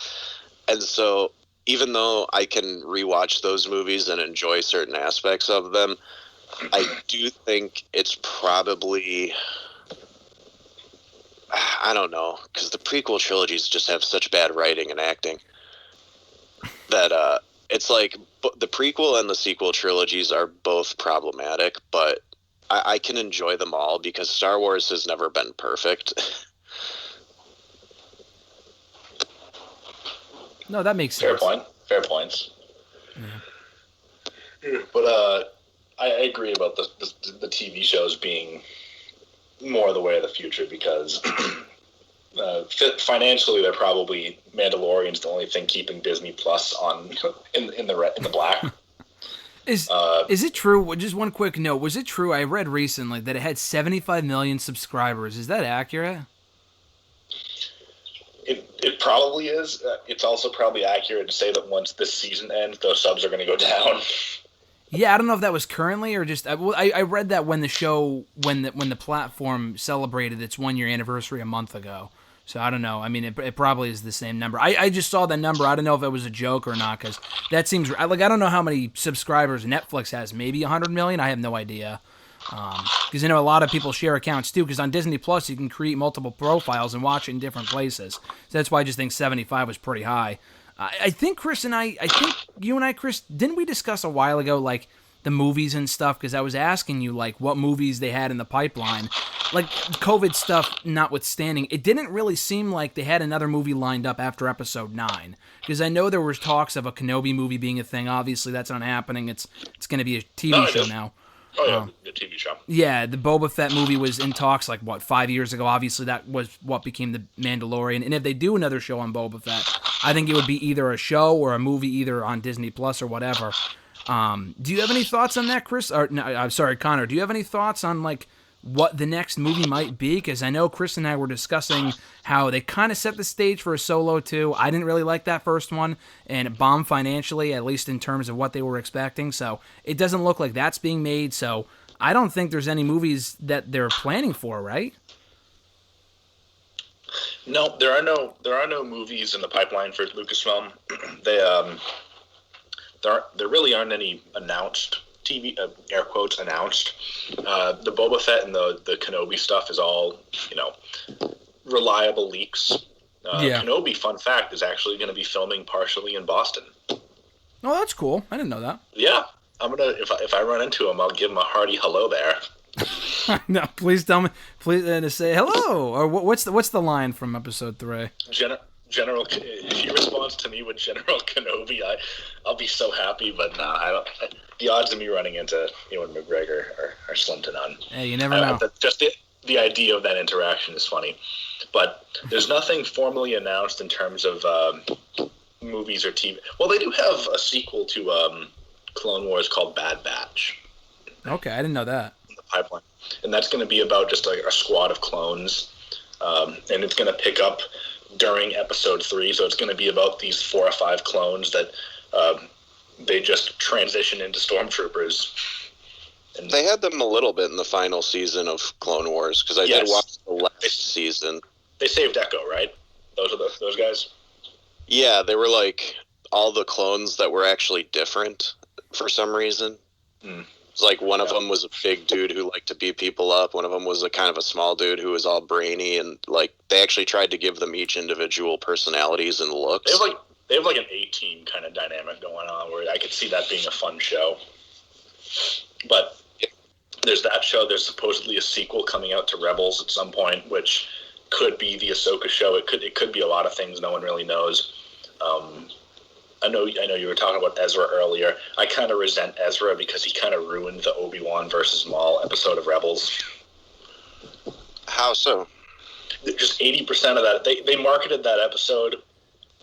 And so even though I can rewatch those movies and enjoy certain aspects of them, I do think it's probably, I don't know, because the prequel trilogies just have such bad writing and acting that it's like the prequel and the sequel trilogies are both problematic, but I can enjoy them all because Star Wars has never been perfect. No, that makes sense. Fair points. Yeah. But I agree about the TV shows being more the way of the future because financially they're probably Mandalorian's the only thing keeping Disney Plus on in the black. Is it true? Just one quick note. Was it true? I read recently that it had 75 million subscribers. Is that accurate? It probably is. It's also probably accurate to say that once this season ends, those subs are going to go down. Yeah, I don't know if that was currently or just. I read that when the show when the platform celebrated its 1-year anniversary a month ago. So I don't know. I mean, it probably is the same number. I just saw that number. I don't know if it was a joke or not because that seems like I don't know how many subscribers Netflix has. Maybe 100 million. I have no idea. Because I know a lot of people share accounts too. Because on Disney Plus, you can create multiple profiles and watch it in different places. So that's why I just think 75 was pretty high. I think Chris and I think you and I, Chris, didn't we discuss a while ago like the movies and stuff, because I was asking you, like, what movies they had in the pipeline. Like, COVID stuff notwithstanding, it didn't really seem like they had another movie lined up after Episode 9. Because I know there was talks of a Kenobi movie being a thing. Obviously, that's not happening. It's going to be a TV show now. Oh, yeah, the TV show. Yeah, the Boba Fett movie was in talks, 5 years ago. Obviously, that was what became the Mandalorian. And if they do another show on Boba Fett, I think it would be either a show or a movie, either on Disney Plus or whatever. Do you have any thoughts on that, Chris? Or no, I'm sorry, Connor. Do you have any thoughts on what the next movie might be? Because I know Chris and I were discussing how they kind of set the stage for a Solo 2. I didn't really like that first one, and it bombed financially, at least in terms of what they were expecting. So it doesn't look like that's being made. So I don't think there's any movies that they're planning for, right? No, there are no movies in the pipeline for Lucasfilm. There really aren't any announced TV, air quotes, announced. The Boba Fett and the Kenobi stuff is all, reliable leaks. Kenobi, fun fact, is actually going to be filming partially in Boston. Oh, that's cool. I didn't know that. Yeah, I'm gonna if I run into him, I'll give him a hearty hello there. No, please tell me, please to say hello. Or what's the line from Episode 3? General, if he responds to me with General Kenobi, I'll be so happy. But nah, I don't. The odds of me running into Ewan McGregor are slim to none. Hey, you never know. Just the idea of that interaction is funny, but there's nothing formally announced in terms of movies or TV. Well, they do have a sequel to Clone Wars called Bad Batch. Okay, I didn't know that. In the pipeline, and that's going to be about just like a squad of clones, and it's going to pick up during Episode 3, so it's going to be about these 4 or 5 clones that they just transition into stormtroopers. And they had them a little bit in the final season of Clone Wars, because I did watch the last season. They saved Echo, right? Those are those guys? Yeah, they were like all the clones that were actually different for some reason. It's like one of them was a big dude who liked to beat people up. One of them was a kind of a small dude who was all brainy, and like they actually tried to give them each individual personalities and looks. They have like an A-team kind of dynamic going on where I could see that being a fun show. But there's that show. There's supposedly a sequel coming out to Rebels at some point, which could be the Ahsoka show. It could be a lot of things. No one really knows. I know you were talking about Ezra earlier. I kind of resent Ezra because he kind of ruined the Obi-Wan versus Maul episode of Rebels. How so? Just 80% of that. They marketed that episode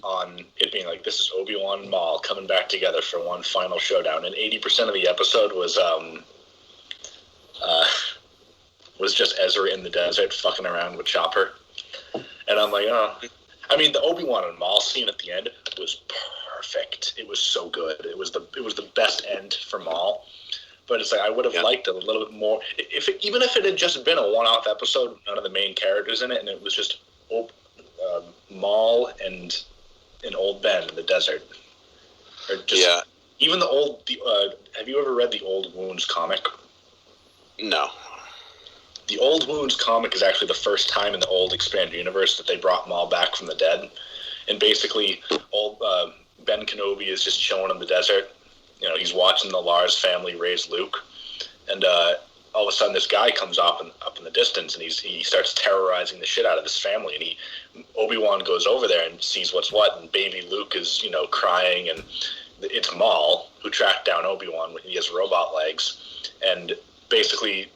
on it being like, this is Obi-Wan and Maul coming back together for one final showdown, and 80% of the episode was just Ezra in the desert fucking around with Chopper. And I'm like, I mean, the Obi-Wan and Maul scene at the end was perfect. It was so good. It was the best end for Maul. But it's like, I would have liked it a little bit more. Even if it had just been a one-off episode, none of the main characters in it, and it was just Maul and Old Ben in the desert. Or just, even have you ever read the Old Wounds comic? No. The Old Wounds comic is actually the first time in the old expanded universe that they brought Maul back from the dead. And basically, Ben Kenobi is just chilling in the desert. He's watching the Lars family raise Luke. And all of a sudden, this guy comes up in the distance, and he starts terrorizing the shit out of this family. And Obi-Wan goes over there and sees what's what, and baby Luke is, crying. And it's Maul, who tracked down Obi-Wan when he has robot legs. And basically,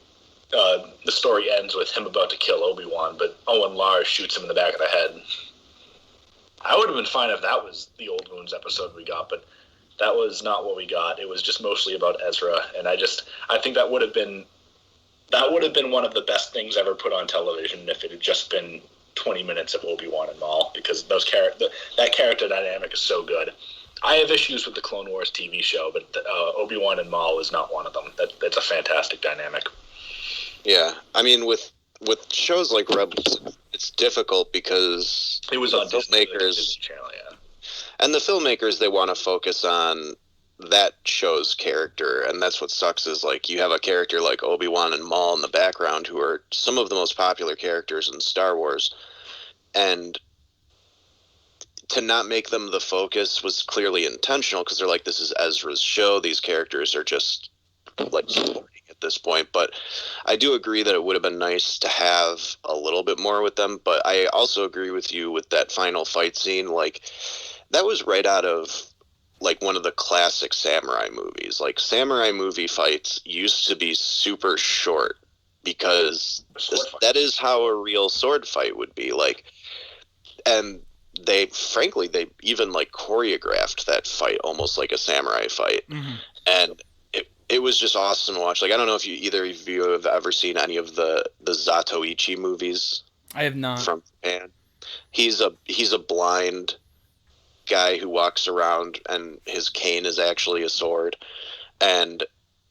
the story ends with him about to kill Obi-Wan, but Owen Lars shoots him in the back of the head. I would have been fine if that was the Old Wounds episode we got, but that was not what we got. It was just mostly about Ezra, and I think that would have been one of the best things ever put on television if it had just been 20 minutes of Obi-Wan and Maul, because that character dynamic is so good. I have issues with the Clone Wars TV show, but Obi-Wan and Maul is not one of them. That's a fantastic dynamic. Yeah, I mean, with shows like Rebels, it's difficult because it was on Disney Channel, and the filmmakers, they want to focus on that show's character, and that's what sucks is like you have a character like Obi-Wan and Maul in the background who are some of the most popular characters in Star Wars, and to not make them the focus was clearly intentional because they're like, this is Ezra's show, these characters are just like supporting at this point. But I do agree that it would have been nice to have a little bit more with them. But I also agree with you with that final fight scene. Like, that was right out of like one of the classic samurai movies. Like, samurai movie fights used to be super short because that is how a real sword fight would be. Like, and they even like choreographed that fight almost like a samurai fight. And it was just awesome to watch. Like, I don't know if either of you have ever seen any of the Zatoichi movies. I have not. From Japan. He's a blind guy who walks around and his cane is actually a sword, and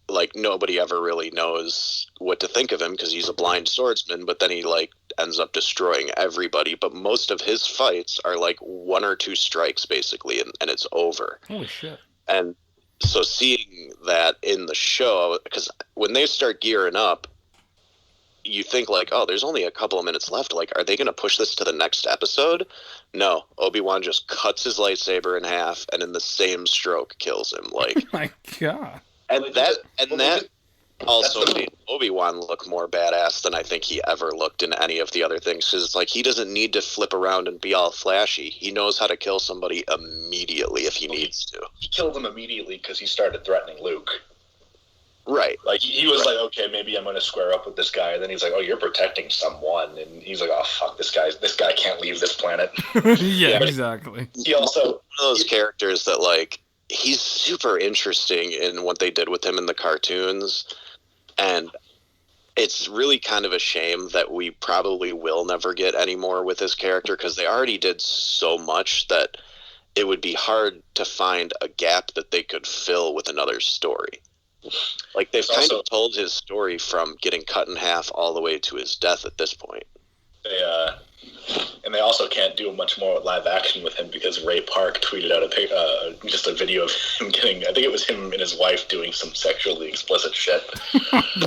like nobody ever really knows what to think of him because he's a blind swordsman, but then he like ends up destroying everybody. But most of his fights are like 1 or 2 strikes basically, and it's over. Holy shit. And so seeing that in the show, because when they start gearing up, you think like, oh, there's only a couple of minutes left. Like, are they going to push this to the next episode? No, Obi-Wan just cuts his lightsaber in half and in the same stroke kills him. Like, oh my God. And that also made Obi-Wan look more badass than I think he ever looked in any of the other things. Because it's like, he doesn't need to flip around and be all flashy. He knows how to kill somebody immediately if he needs to. He killed him immediately because he started threatening Luke. Right. Like, he was like, okay, maybe I'm going to square up with this guy. And then he's like, oh, you're protecting someone. And he's like, oh, fuck, this guy can't leave this planet. Yeah, exactly. He also... one of those characters that, like, he's super interesting in what they did with him in the cartoons. And it's really kind of a shame that we probably will never get any more with his character because they already did so much that it would be hard to find a gap that they could fill with another story. Like, they've kind of told his story from getting cut in half all the way to his death at this point. And they also can't do much more live action with him because Ray Park tweeted out just a video of him getting, I think it was him and his wife doing some sexually explicit shit.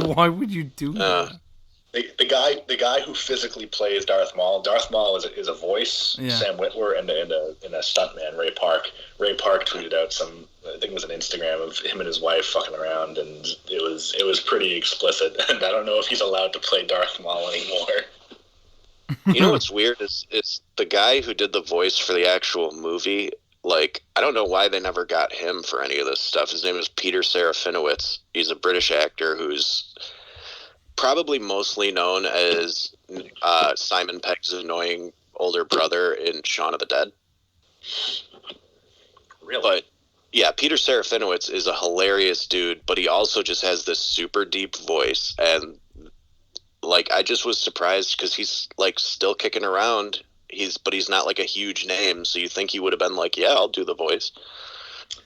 Why would you do that? The guy who physically plays Darth Maul is a voice, yeah. Sam Witwer, and a stuntman, Ray Park. Ray Park tweeted out some, I think it was an Instagram of him and his wife fucking around, and it was pretty explicit. And I don't know if he's allowed to play Darth Maul anymore. You know what's weird is the guy who did the voice for the actual movie. Like, I don't know why they never got him for any of this stuff. His name is Peter Sarafinowicz. He's a British actor who's probably mostly known as Simon Pegg's annoying older brother in Shaun of the Dead. Really? But yeah, Peter Sarafinowicz is a hilarious dude, but he also just has this super deep voice. And like, I just was surprised because he's like still kicking around. But he's not like a huge name, so you think he would have been like, yeah, I'll do the voice.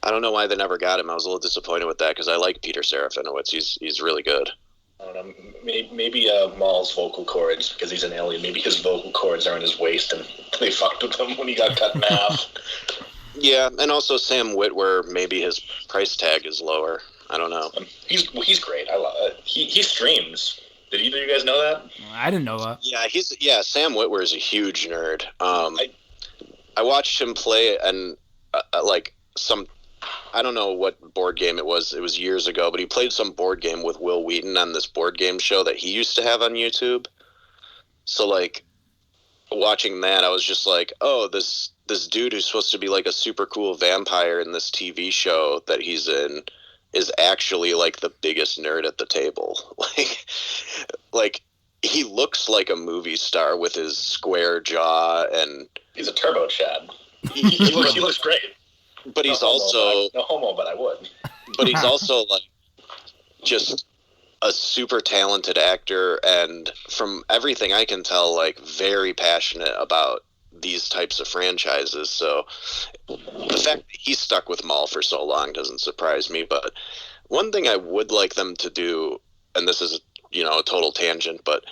I don't know why they never got him. I was a little disappointed with that because I like Peter Sarafinowicz. He's really good. I don't know, maybe Maul's vocal cords, because he's an alien, maybe his vocal cords are in his waist and they fucked with him when he got cut in half. Yeah, and also Sam Witwer, maybe his price tag is lower. I don't know. He's great. I love it. He streams. Did either of you guys know that? I didn't know that. Yeah, Sam Witwer is a huge nerd. I watched him play and I don't know what board game it was. It was years ago, but he played some board game with Will Wheaton on this board game show that he used to have on YouTube. So, like, watching that, I was just like, oh, this dude who's supposed to be, like, a super cool vampire in this TV show that he's in is actually, like, the biggest nerd at the table. Like, he looks like a movie star with his square jaw, and... He's a turbo Chad. He looks great. But he's also no homo, but I would. But he's also like just a super talented actor, and from everything I can tell, like very passionate about these types of franchises. So the fact that he's stuck with Maul for so long doesn't surprise me. But one thing I would like them to do, and this is a total tangent, but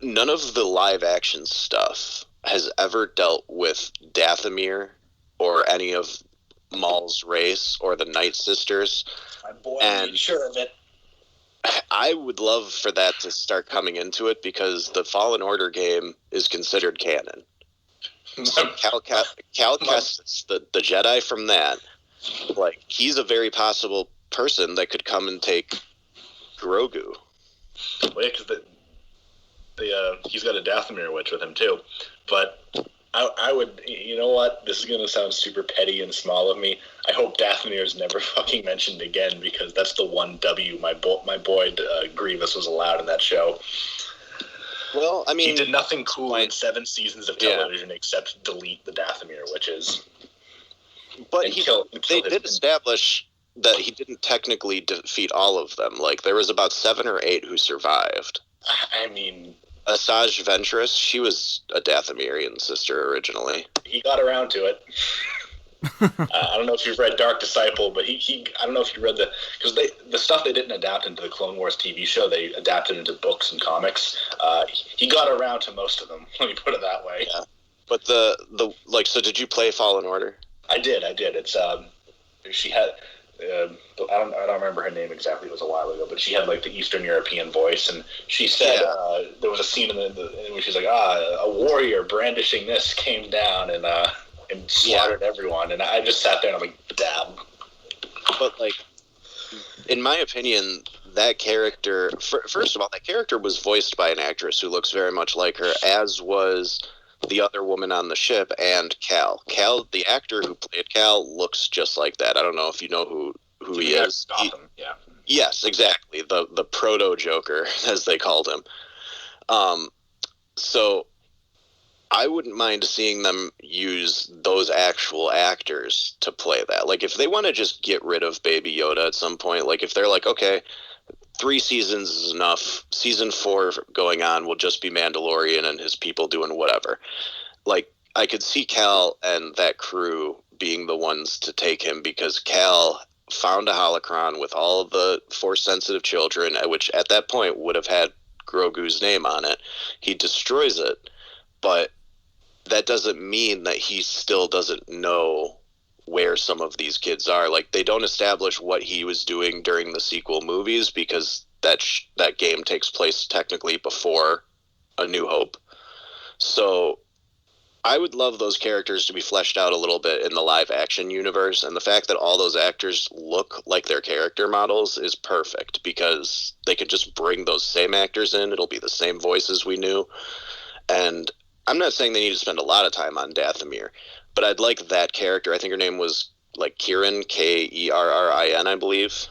none of the live action stuff has ever dealt with Dathomir or any of Maul's race or the Night Sisters. My boy, and sure of it. I would love for that to start coming into it because the Fallen Order game is considered canon. So Cal Kestis, the Jedi from that, like, he's a very possible person that could come and take Grogu. Well, yeah, because he's got a Dathomir witch with him too. But I would, you know what? This is gonna sound super petty and small of me. I hope Dathomir is never fucking mentioned again, because that's the one W my boy Grievous was allowed in that show. Well, I mean, he did nothing cool in 7 seasons of television except delete the Dathomir witches. But they did establish that he didn't technically defeat all of them. Like, there was about 7 or 8 who survived. I mean, Asajj Ventress, she was a Dathomirian sister originally. He got around to it. I don't know if you've read Dark Disciple, but I don't know if you read because the stuff they didn't adapt into the Clone Wars TV show, they adapted into books and comics. He got around to most of them. Let me put it that way. Yeah. But so did you play Fallen Order? I did. It's she had. I don't remember her name exactly. It was a while ago, but she had like the Eastern European voice, and she said there was a scene in where she's like, a warrior brandishing this came down and slaughtered everyone, and I just sat there and I'm like, damn. But like, in my opinion, that character, first of all, that character was voiced by an actress who looks very much like her, as was the other woman on the ship, and Cal. Cal, the actor who played Cal, looks just like that. I don't know if you know who he is. Yeah. Yes, exactly. The proto-Joker, as they called him. So I wouldn't mind seeing them use those actual actors to play that. Like, if they want to just get rid of Baby Yoda at some point, like if they're like, okay, 3 seasons is enough, season 4 going on will just be Mandalorian and his people doing whatever. Like, I could see Cal and that crew being the ones to take him, because Cal found a holocron with all of the Force-sensitive children, which at that point would have had Grogu's name on it. He destroys it, but that doesn't mean that he still doesn't know where some of these kids are. Like, they don't establish what he was doing during the sequel movies, because that game takes place technically before A New Hope. So I would love those characters to be fleshed out a little bit in the live action universe, and the fact that all those actors look like their character models is perfect, because they could just bring those same actors in. It'll be the same voices we knew. And I'm not saying they need to spend a lot of time on Dathomir, but I'd like that character. I think her name was like Kieran, Kerrin, I believe.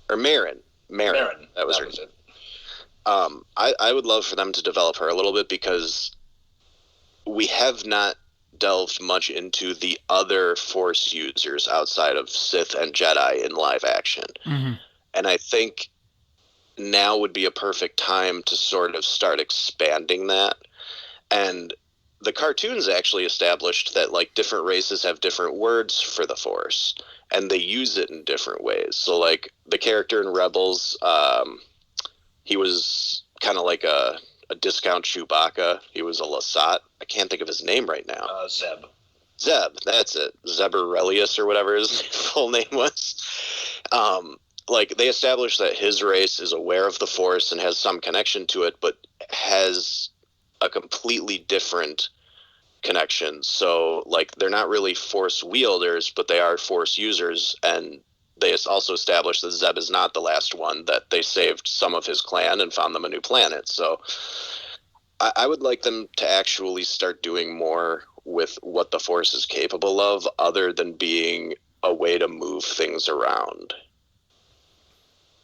Or Marin. That was her name. I would love for them to develop her a little bit, because we have not delved much into the other Force users outside of Sith and Jedi in live action. Mm-hmm. And I think now would be a perfect time to sort of start expanding that. And the cartoons actually established that, like, different races have different words for the Force, and they use it in different ways. So, like, the character in Rebels, he was kind of like a discount Chewbacca. He was a Lasat. I can't think of his name right now. Zeb. Zeb, that's it. Zeb Aurelius, or whatever his full name was. Like, they established that his race is aware of the Force and has some connection to it, but has a completely different connection. So, like, they're not really Force wielders, but they are Force users, and they also established that Zeb is not the last one, that they saved some of his clan and found them a new planet. So I would like them to actually start doing more with what the Force is capable of, other than being a way to move things around.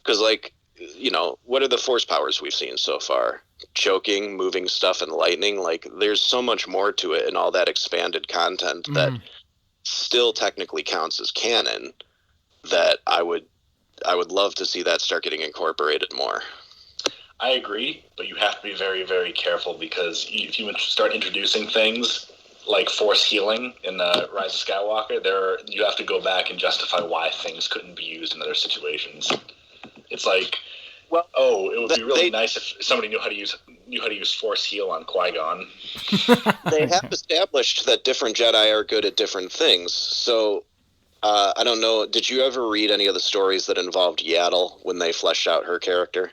Because, like, you know, what are the Force powers we've seen so far? Choking, moving stuff, and lightning. Like, there's so much more to it, and all that expanded content that still technically counts as canon, that I would love to see that start getting incorporated more. I agree, but you have to be very, very careful, because if you start introducing things like Force healing in Rise of Skywalker, you have to go back and justify why things couldn't be used in other situations. It's like, it would be really nice if somebody knew how to use Force heal on Qui-Gon. They have established that different Jedi are good at different things. So I don't know. Did you ever read any of the stories that involved Yaddle when they fleshed out her character?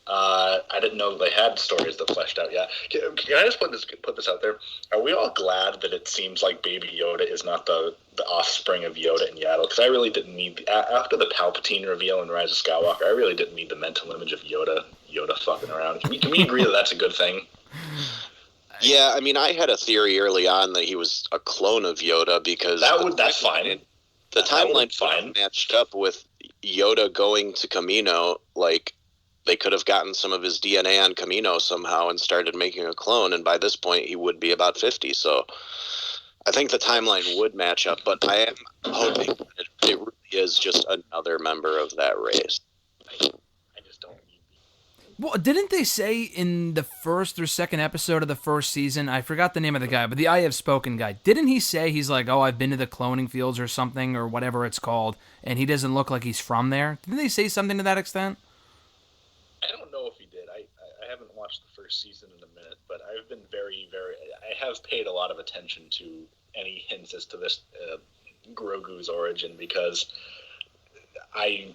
I didn't know they had stories that fleshed out yet. Can I just put this out there? Are we all glad that it seems like Baby Yoda is not the offspring of Yoda and Yaddle? Because I really didn't need after the Palpatine reveal in Rise of Skywalker, I really didn't need the mental image of Yoda fucking around. Can we agree that that's a good thing? Yeah, I mean, I had a theory early on that he was a clone of Yoda because that's fine. The timeline matched up with Yoda going to Camino. Like, they could have gotten some of his DNA on Camino somehow and started making a clone, and by this point he would be about 50. So I think the timeline would match up, but I am hoping that it really is just another member of that race. I just don't. Well, didn't they say in the first or second episode of the first season, I forgot the name of the guy, but the I Have Spoken guy, didn't he say he's like, oh, I've been to the cloning fields or something, or whatever it's called, and he doesn't look like he's from there? Didn't they say something to that extent? I don't know if he did. I haven't watched the first season in a minute, but I've been I have paid a lot of attention to any hints as to this Grogu's origin, because I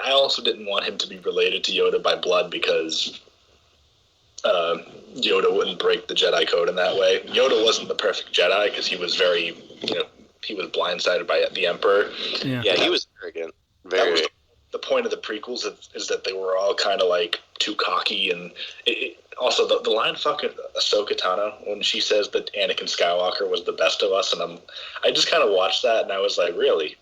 also didn't want him to be related to Yoda by blood, because Yoda wouldn't break the Jedi code in that way. Yoda wasn't the perfect Jedi because he was he was blindsided by the Emperor. Yeah, he was arrogant. That was the point of the prequels is that they were all kind of like too cocky, and also the line fucking Ahsoka Tano when she says that Anakin Skywalker was the best of us, and I just kind of watched that and I was like, really?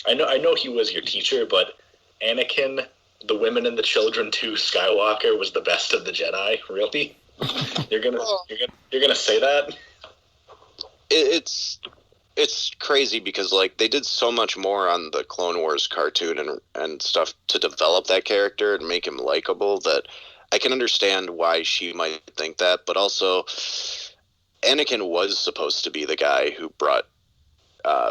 I know he was your teacher, but Anakin, the women and the children too, Skywalker was the best of the Jedi. Really? You're gonna say that? It's crazy because like they did so much more on the Clone Wars cartoon and stuff to develop that character and make him likable that I can understand why she might think that, but also Anakin was supposed to be the guy who brought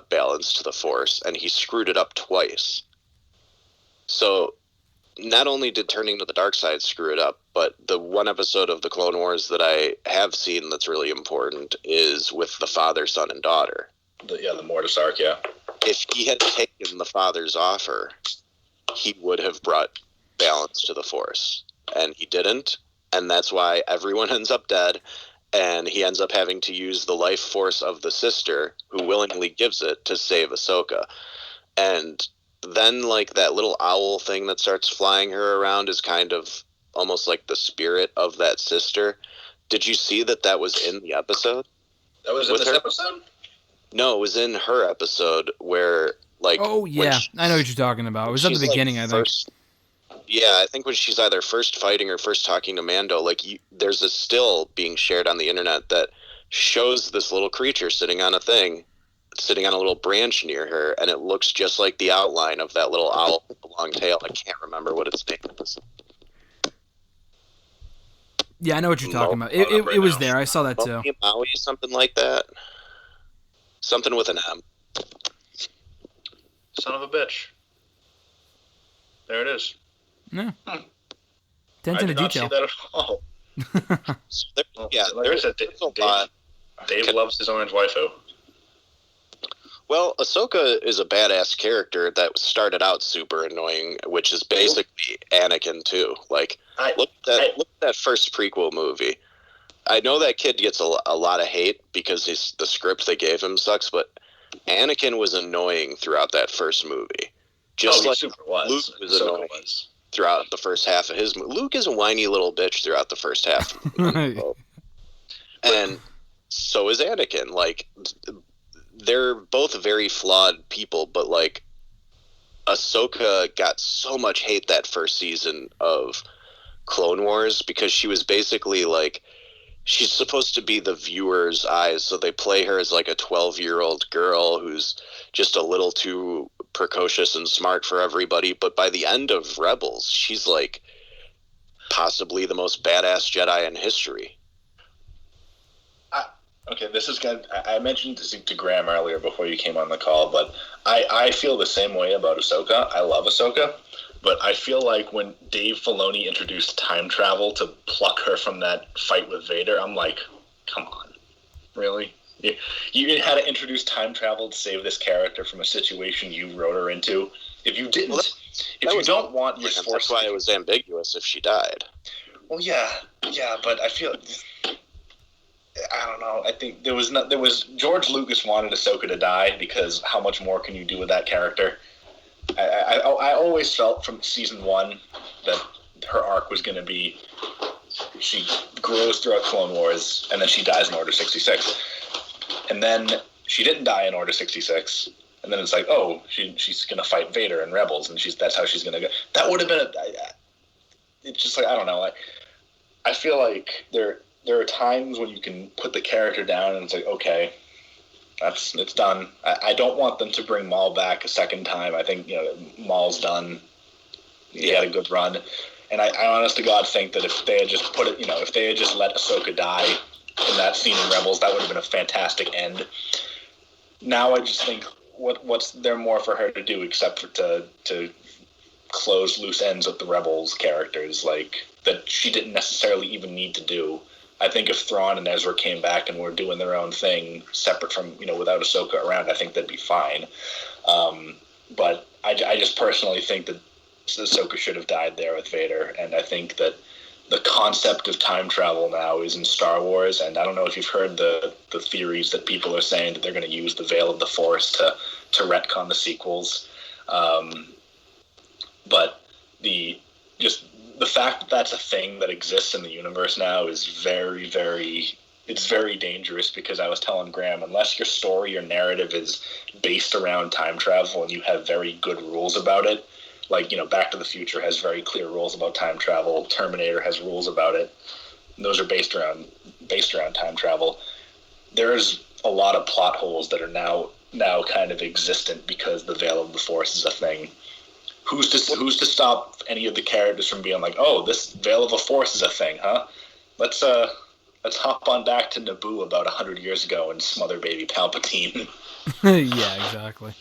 balance to the Force, and he screwed it up twice. So not only did turning to the dark side screw it up, but the one episode of the Clone Wars that I have seen that's really important is with the father, son, and daughter. The Mortis arc, yeah. If he had taken the father's offer, he would have brought balance to the Force. And he didn't, and that's why everyone ends up dead, and he ends up having to use the life force of the sister, who willingly gives it, to save Ahsoka. And then, like, that little owl thing that starts flying her around is kind of almost like the spirit of that sister. Did you see that was in the episode? That was in this episode? No, it was in her episode where, like... Oh, yeah. I know what you're talking about. It was at the beginning, I think. Yeah, I think when she's either first fighting or first talking to Mando, like, there's a still being shared on the internet that shows this little creature sitting on a little branch near her, and it looks just like the outline of that little owl with the long tail. I can't remember what its name is. Yeah, I know what you're talking about. It was there. I saw that too. Maui, something like that. Something with an M. Son of a bitch. There it is. Yeah. Attention to detail. I did not see that at all. There's a lot. Dave loves his orange waifu. Well, Ahsoka is a badass character that started out super annoying, which is basically Anakin too. Like, look at that first prequel movie. I know that kid gets a lot of hate because the script they gave him sucks, but Anakin was annoying throughout that first movie. Just like Luke was annoying throughout the first half of his movie. Luke is a whiny little bitch throughout the first half. And so is Anakin. Like, they're both very flawed people, but like Ahsoka got so much hate that first season of Clone Wars because she was basically like, she's supposed to be the viewer's eyes, so they play her as like a 12-year-old girl who's just a little too precocious and smart for everybody, but by the end of Rebels, she's like possibly the most badass Jedi in history. Okay, this is good. I mentioned to Graham earlier before you came on the call, but I feel the same way about Ahsoka. I love Ahsoka, but I feel like when Dave Filoni introduced time travel to pluck her from that fight with Vader, I'm like, come on, really? You had to introduce time travel to save this character from a situation you wrote her into. If you didn't, if you don't want your force, that's why it was ambiguous if she died. Well, yeah, but I feel, I don't know. I think there was George Lucas wanted Ahsoka to die because how much more can you do with that character? I always felt from season 1 that her arc was going to be she grows throughout Clone Wars and then she dies in Order 66, and then she didn't die in Order 66. And then it's like, oh, she's going to fight Vader and Rebels, and that's how she's going to go. That would have been it's just like, I don't know. I feel like there are times when you can put the character down and it's like, okay, it's done. I don't want them to bring Maul back a second time. I think, Maul's done. He had a good run. And I honest to God think that if they had just if they had just let Ahsoka die in that scene in Rebels, that would have been a fantastic end. Now I just think, what's there more for her to do except for to close loose ends with the Rebels characters, like that she didn't necessarily even need to do. I think if Thrawn and Ezra came back and were doing their own thing separate from, without Ahsoka around, I think that'd be fine. But I just personally think that Ahsoka should have died there with Vader, and I think that the concept of time travel now is in Star Wars, and I don't know if you've heard the theories that people are saying that they're going to use the Veil of the Force to retcon the sequels. But the fact that that's a thing that exists in the universe now is very, very, it's very dangerous, because I was telling Graham, unless your story or narrative is based around time travel and you have very good rules about it, like, Back to the Future has very clear rules about time travel. Terminator has rules about it. And those are based around time travel. There's a lot of plot holes that are now kind of existent because the Veil of the Force is a thing. Who's to stop any of the characters from being like, oh, this Veil of the Force is a thing, huh? Let's hop on back to Naboo about 100 years ago and smother baby Palpatine. Yeah, exactly.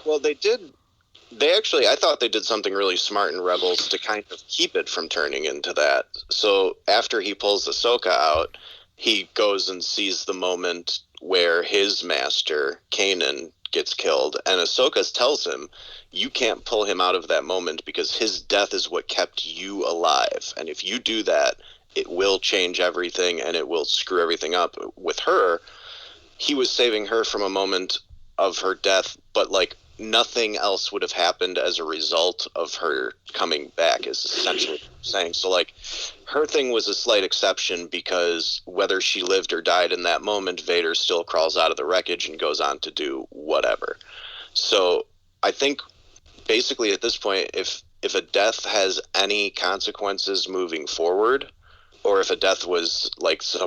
Well, I thought they did something really smart in Rebels to kind of keep it from turning into that. So after he pulls Ahsoka out, he goes and sees the moment where his master, Kanan, gets killed, and Ahsoka tells him, you can't pull him out of that moment because his death is what kept you alive. And if you do that, it will change everything and it will screw everything up. With her, he was saving her from a moment of her death, but nothing else would have happened as a result of her coming back, is essentially what I'm saying. So her thing was a slight exception because whether she lived or died in that moment, Vader still crawls out of the wreckage and goes on to do whatever. So I think basically at this point, if a death has any consequences moving forward, or if a death was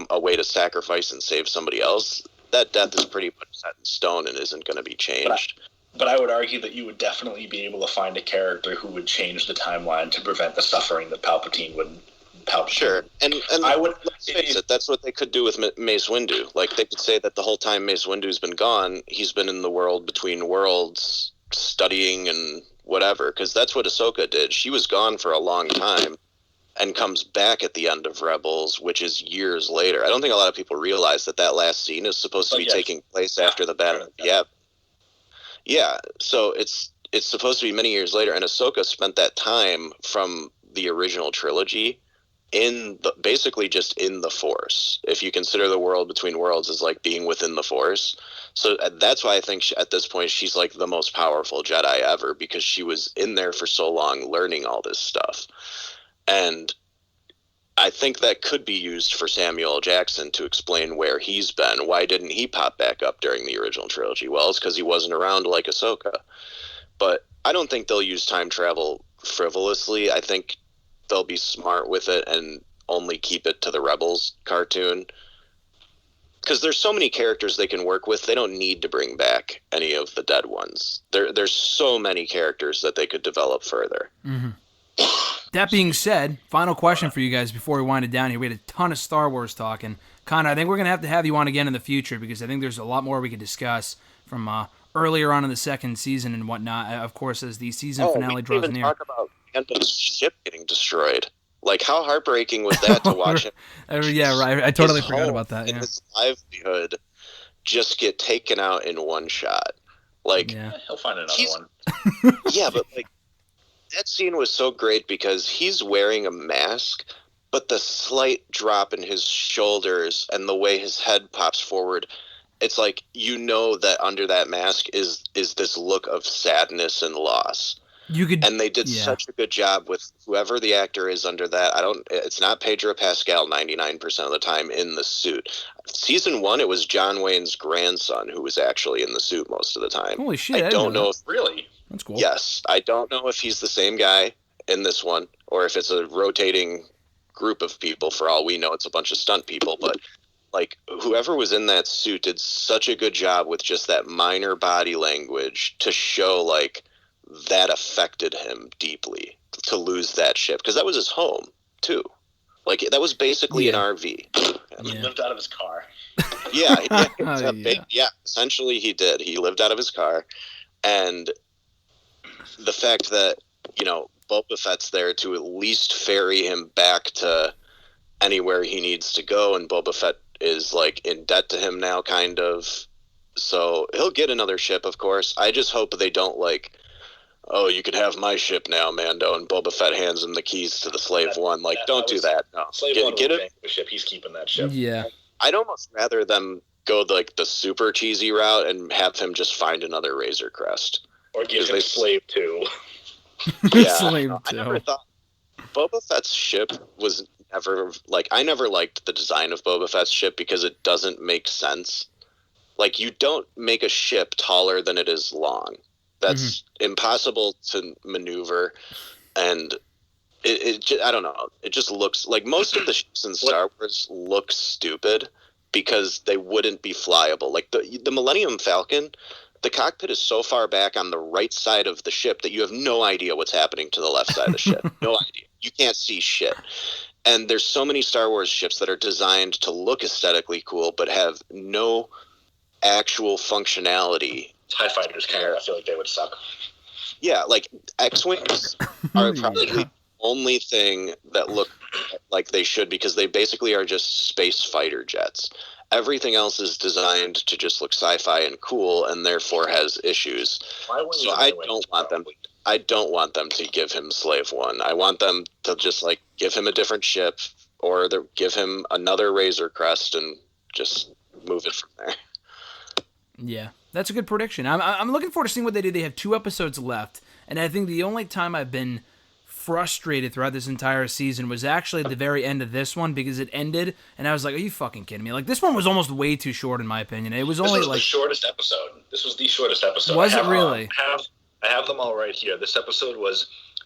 a way to sacrifice and save somebody else, that death is pretty much set in stone and isn't going to be changed. But I would argue that you would definitely be able to find a character who would change the timeline to prevent the suffering that Palpatine would. Sure, and I would. Let's face it, that's what they could do with Mace Windu. They could say that the whole time Mace Windu's been gone, he's been in the world between worlds, studying and whatever. Because that's what Ahsoka did. She was gone for a long time, and comes back at the end of Rebels, which is years later. I don't think a lot of people realize that last scene is supposed to be taking place after the Battle of Yavin. Yeah, so it's supposed to be many years later, and Ahsoka spent that time from the original trilogy basically just in the Force. If you consider the world between worlds as being within the Force, so that's why I think at this point she's the most powerful Jedi ever, because she was in there for so long learning all this stuff. And I think that could be used for Samuel L. Jackson to explain where he's been. Why didn't he pop back up during the original trilogy? Well, it's because he wasn't around like Ahsoka. But I don't think they'll use time travel frivolously. I think they'll be smart with it and only keep it to the Rebels cartoon. Because there's so many characters they can work with, they don't need to bring back any of the dead ones. There's so many characters that they could develop further. Mm-hmm. That being said, final question for you guys before we wind it down here. We had a ton of Star Wars talk, and Connor, I think we're going to have you on again in the future, because I think there's a lot more we could discuss from earlier on in the second season and whatnot, of course, as the season finale draws near. We didn't even talk about Phantom's ship getting destroyed. How heartbreaking was that to watch him? Yeah, right. I totally forgot about that. And his livelihood just get taken out in one shot. Like, he'll find another one. Yeah, but like that scene was so great because he's wearing a mask, but the slight drop in his shoulders and the way his head pops forward, it's like that under that mask is this look of sadness and loss. And they did such a good job with whoever the actor is under that. It's not Pedro Pascal 99% of the time in the suit. Season 1, it was John Wayne's grandson who was actually in the suit most of the time. Holy shit! I don't know if really. That's cool. Yes, I don't know if he's the same guy in this one or if it's a rotating group of people. For all we know, it's a bunch of stunt people. But like whoever was in that suit did such a good job with just that minor body language to show like that affected him deeply to lose that ship, because that was his home too. Like that was basically an RV. He lived out of his car. Yeah, essentially he did. He lived out of his car, and the fact that Boba Fett's there to at least ferry him back to anywhere he needs to go, and Boba Fett is like in debt to him now, kind of. So he'll get another ship, of course. I just hope they don't like, oh, you can have my ship now, Mando, and Boba Fett hands him the keys to the Slave One. Like, don't do that. No. Slave One get it. The ship. He's keeping that ship. Yeah. I'd almost rather them go like the super cheesy route and have him just find another Razor Crest. Or give him Slave 2. Yeah. Slave 2. I never thought Boba Fett's ship was never like, I never liked the design of Boba Fett's ship because it doesn't make sense. Like, you don't make a ship taller than it is long. That's impossible to maneuver, and I don't know. It just looks like most of the ships in Star Wars look stupid because they wouldn't be flyable. Like the Millennium Falcon, the cockpit is so far back on the right side of the ship that you have no idea what's happening to the left side of the ship. No idea. You can't see shit. And there's so many Star Wars ships that are designed to look aesthetically cool but have no actual functionality. TIE fighters I feel like they would suck. Yeah, like X-Wings are probably the only thing that look like they should, because they basically are just space fighter jets. Everything else is designed to just look sci-fi and cool, and therefore has issues. So I don't want them to give him Slave One. I want them to just like give him a different ship, or give him another Razor Crest and just move it from there. Yeah, that's a good prediction. I'm looking forward to seeing what they do. They have 2 episodes left, and I think the only time I've been frustrated throughout this entire season was actually at the very end of this one, because it ended, and I was like, are you fucking kidding me? Like, this one was almost way too short, in my opinion. It was only the shortest episode. This was the shortest episode. Was it really? I have them all right here. This episode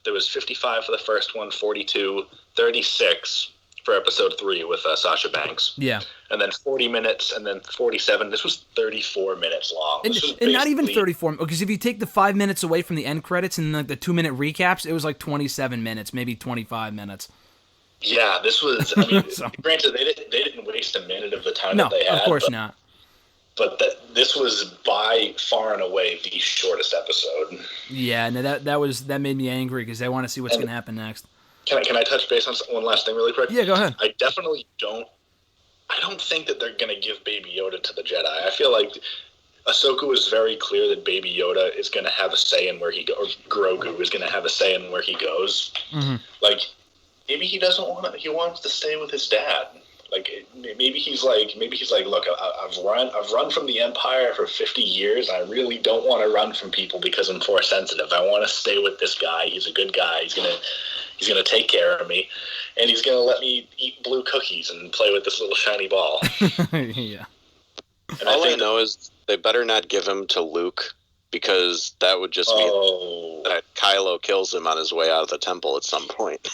there was 55 for the first one, 42, 36 for episode 3 with Sasha Banks. Yeah. And then 40 minutes, and then 47. This was 34 minutes long. And not even 34, because if you take the 5 minutes away from the end credits and like the 2-minute recaps, it was like 27 minutes, maybe 25 minutes. Yeah, this was, I mean, granted, they didn't waste a minute of the time that they had. No, of course not. But this was by far and away the shortest episode. Yeah, no, that made me angry, because I want to see what's going to happen next. Can I touch base on one last thing really quick? Yeah, go ahead. I definitely don't think that they're going to give Baby Yoda to the Jedi. I feel like Ahsoka was very clear that Baby Yoda is going to have a say in where he goes, or Grogu is going to have a say in where he goes. Mm-hmm. Like, maybe he doesn't want to, he wants to stay with his dad. Like, maybe he's like, look, I've run from the Empire for 50 years. I really don't want to run from people because I'm Force sensitive. I want to stay with this guy. He's a good guy. He's gonna take care of me, and he's gonna let me eat blue cookies and play with this little shiny ball. Yeah. And all I know is they better not give him to Luke, because that would just mean that Kylo kills him on his way out of the temple at some point.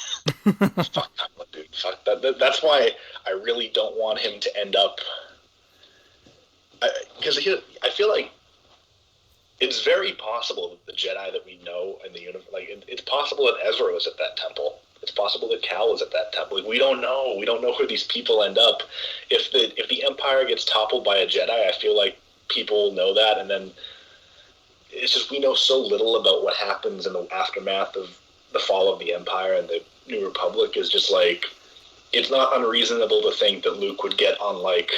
Fuck Kylo, dude. Fuck that. That's why I really don't want him to end up. Because I feel like it's very possible that the Jedi that we know in the universe, like it's possible that Ezra was at that temple. It's possible that Cal was at that temple. Like, we don't know. We don't know where these people end up. If the Empire gets toppled by a Jedi, I feel like people know that, and then it's just we know so little about what happens in the aftermath of the fall of the Empire and the New Republic. Is just like, it's not unreasonable to think that Luke would get on, like,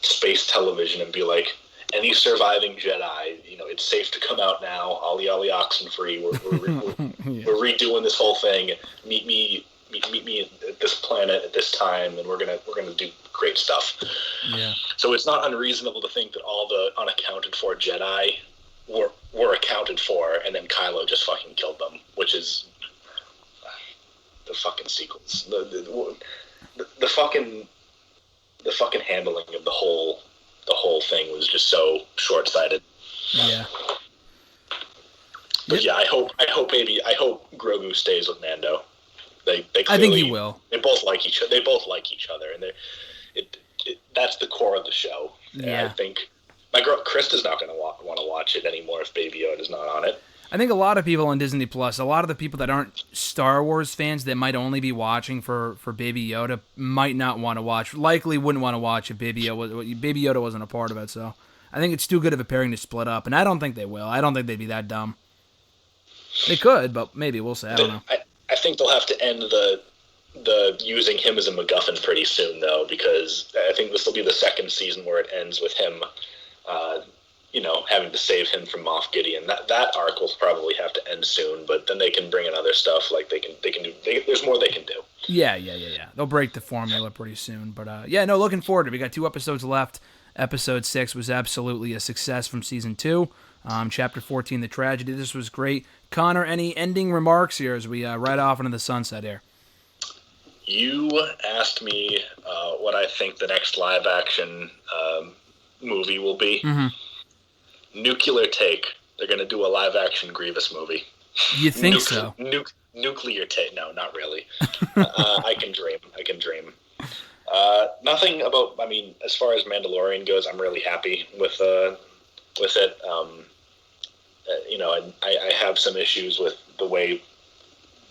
space television and be like, any surviving Jedi, it's safe to come out now. Ollie Ollie Oxenfree. We're redoing this whole thing. Meet me at this planet at this time, and we're gonna do great stuff. Yeah. So it's not unreasonable to think that all the unaccounted for Jedi were accounted for, and then Kylo just fucking killed them, which is the fucking sequels. The fucking handling of the whole thing was just so short-sighted. Yeah. But yeah, I hope Grogu stays with Mando. They clearly, I think he will. They both like each other, and that's the core of the show. Yeah. And I think my girl Krista's not going to want to watch it anymore if Baby Yoda's not on it. I think a lot of people on Disney Plus, a lot of the people that aren't Star Wars fans that might only be watching for Baby Yoda might not want to watch. Likely wouldn't want to watch if Baby Yoda wasn't a part of it. So I think it's too good of a pairing to split up, and I don't think they will. I don't think they'd be that dumb. They could, but maybe we'll see. I don't know. I think they'll have to end the using him as a MacGuffin pretty soon, though, because I think this will be the second season where it ends with him, having to save him from Moff Gideon. That arc will probably have to end soon, but then they can bring in other stuff. Like they can do. There's more they can do. Yeah. They'll break the formula pretty soon, but looking forward to it. We got 2 episodes left. Episode 6 was absolutely a success from season 2. Chapter 14, The Tragedy. This was great. Connor, any ending remarks here as we ride off into the sunset here? You asked me what I think the next live-action movie will be. Mm-hmm. Nuclear take. They're going to do a live-action Grievous movie. You think so? Nuclear take. No, not really. I can dream. Nothing about. I mean, as far as Mandalorian goes, I'm really happy with it. I have some issues with the way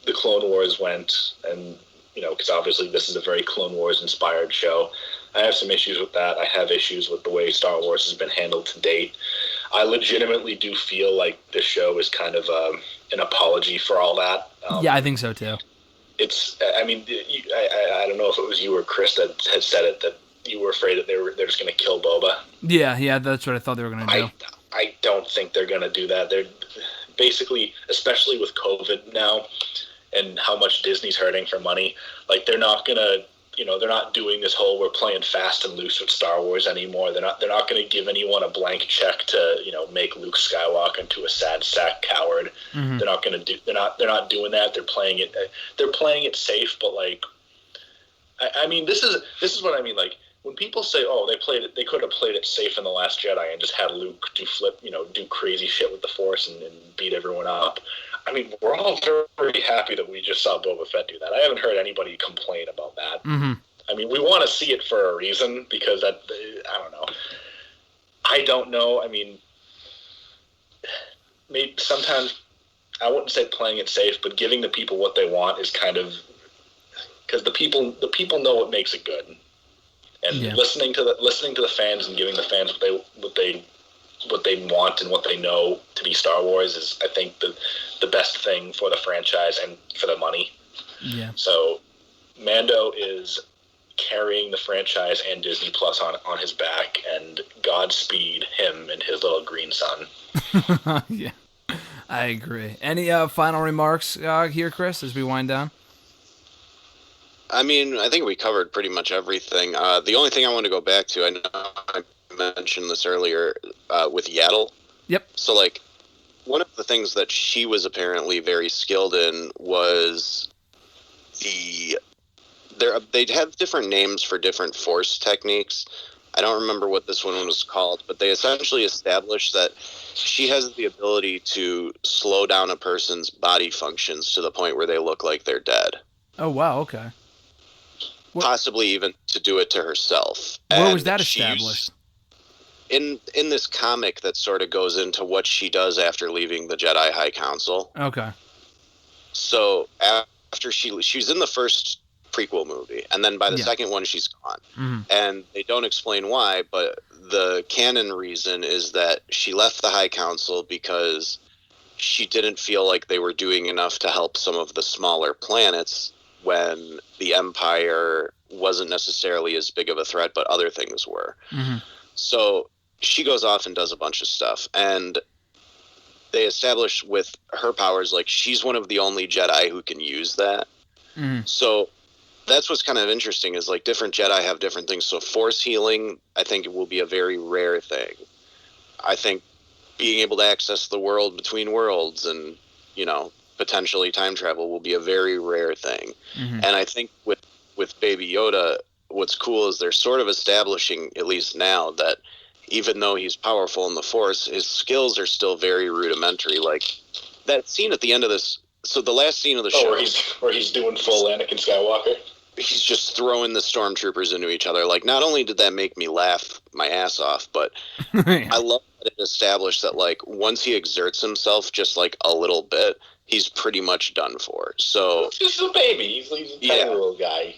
the Clone Wars went, and because obviously this is a very Clone Wars inspired show. I have some issues with that. I have issues with the way Star Wars has been handled to date. I legitimately do feel like this show is kind of an apology for all that. Yeah, I think so too. I don't know if it was you or Chris that had said it, that you were afraid that they're just going to kill Boba. Yeah, that's what I thought they were going to do. I don't think they're going to do that. They're basically, especially with COVID now and how much Disney's hurting for money, like they're not going to, they're not doing this whole we're playing fast and loose with Star Wars anymore. They're not going to give anyone a blank check to, make Luke Skywalker into a sad sack coward. Mm-hmm. They're not going to do, they're not doing that. They're playing it safe, but like, I mean, this is what I mean. Like, when people say, "Oh, they could have played it safe in The Last Jedi and just had Luke do crazy shit with the Force and beat everyone up," I mean, we're all very happy that we just saw Boba Fett do that. I haven't heard anybody complain about that. Mm-hmm. I mean, we want to see it for a reason because I don't know. I don't know. I mean, maybe sometimes I wouldn't say playing it safe, but giving the people what they want is kind of because the people know what makes it good. And listening to the fans and giving the fans what they want and what they know to be Star Wars is, I think, the best thing for the franchise and for the money. Yeah. So Mando is carrying the franchise and Disney Plus on his back, and Godspeed him and his little green son. Yeah, I agree. Any final remarks here, Chris, as we wind down? I mean, I think we covered pretty much everything. The only thing I want to go back to, I know I mentioned this earlier, with Yaddle. Yep. So, like, one of the things that she was apparently very skilled in was they'd have different names for different Force techniques. I don't remember what this one was called, but they essentially established that she has the ability to slow down a person's body functions to the point where they look like they're dead. Oh, wow, okay. Possibly even to do it to herself. Where was that established? In this comic that sort of goes into what she does after leaving the Jedi High Council. Okay. So after she's in the first prequel movie, and then by the second one she's gone. Mm-hmm. And they don't explain why, but the canon reason is that she left the High Council because she didn't feel like they were doing enough to help some of the smaller planets when the Empire wasn't necessarily as big of a threat, but other things were. Mm-hmm. So she goes off and does a bunch of stuff, and they establish with her powers, like, she's one of the only Jedi who can use that. Mm-hmm. So that's what's kind of interesting, is like different Jedi have different things. So force healing, I think it will be a very rare thing. I think being able to access the world between worlds and, you know, potentially time travel will be a very rare thing. Mm-hmm. And I think with Baby Yoda, what's cool is they're sort of establishing, at least now, that even though he's powerful in the Force, his skills are still very rudimentary. Like that scene at the end of this. So the last scene of the show, where he's doing full Anakin Skywalker. He's just throwing the stormtroopers into each other. Like, not only did that make me laugh my ass off, but Yeah. I love that it established that, like, once he exerts himself just like a little bit, he's pretty much done for. So He's a baby. He's a tiny little guy.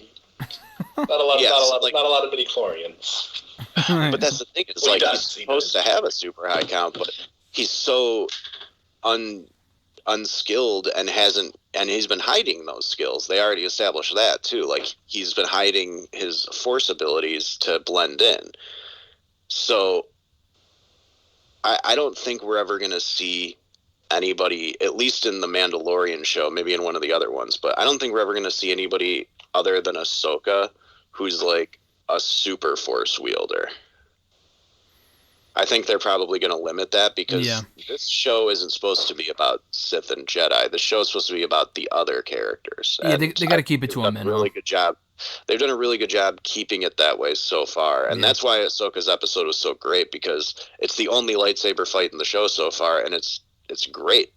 Not a lot. Not a lot of midi-chlorians. But that's the thing. It's like he's supposed to have a super high count, but he's so unskilled and he's been hiding those skills. They already established that too. Like, he's been hiding his force abilities to blend in. So I don't think we're ever going to see anybody, at least in the Mandalorian show, maybe in one of the other ones, but I don't think we're ever going to see anybody other than Ahsoka who's like a super force wielder. I think they're probably going to limit that because this show isn't supposed to be about Sith and Jedi. The show is supposed to be about the other characters. Yeah, they got to keep it to a minimum. Really good job. They've done a really good job keeping it that way so far, and that's why Ahsoka's episode was so great, because it's the only lightsaber fight in the show so far, and it's great.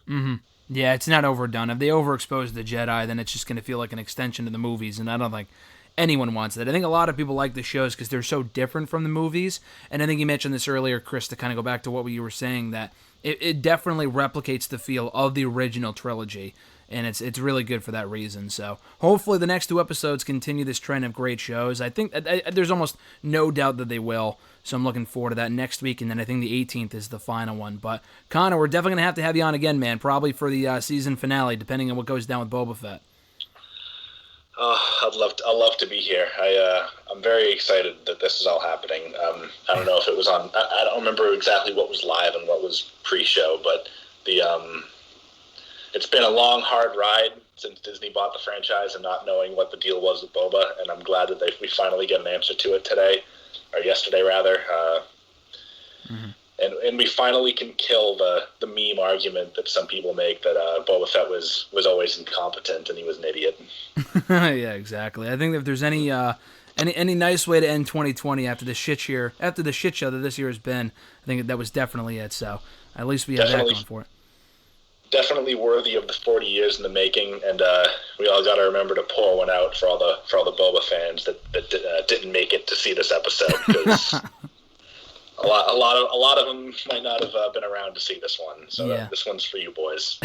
Mm-hmm. Yeah, it's not overdone. If they overexpose the Jedi, then it's just going to feel like an extension of the movies, and I don't think anyone wants that. I think a lot of people like the shows because they're so different from the movies, and I think you mentioned this earlier, Chris, to kind of go back to what you were saying, that it definitely replicates the feel of the original trilogy, and it's really good for that reason. So hopefully the next 2 episodes continue this trend of great shows. I think there's almost no doubt that they will, so I'm looking forward to that next week, and then I think the 18th is the final one. But Connor, we're definitely going to have you on again, man, probably for the season finale, depending on what goes down with Boba Fett. I'd love to be here. I'm very excited that this is all happening. I don't know if it was on. I don't remember exactly what was live and what was pre-show, but it's been a long, hard ride since Disney bought the franchise and not knowing what the deal was with Boba, and I'm glad that we finally get an answer to it today, or yesterday rather. Mm-hmm. And we finally can kill the meme argument that some people make that Boba Fett was always incompetent and he was an idiot. Yeah, exactly. I think if there's any nice way to end 2020 after the shit show that this year has been, I think that was definitely it. So at least we have that going for it. Definitely worthy of the 40 years in the making, and we all got to remember to pour one out for all the Boba fans that didn't make it to see this episode, because a lot of them might not have been around to see this one. So this one's for you boys.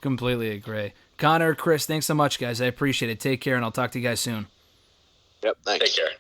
Completely agree. Connor, Chris, thanks so much, guys. I appreciate it. Take care, and I'll talk to you guys soon. Yep, thanks. Take care.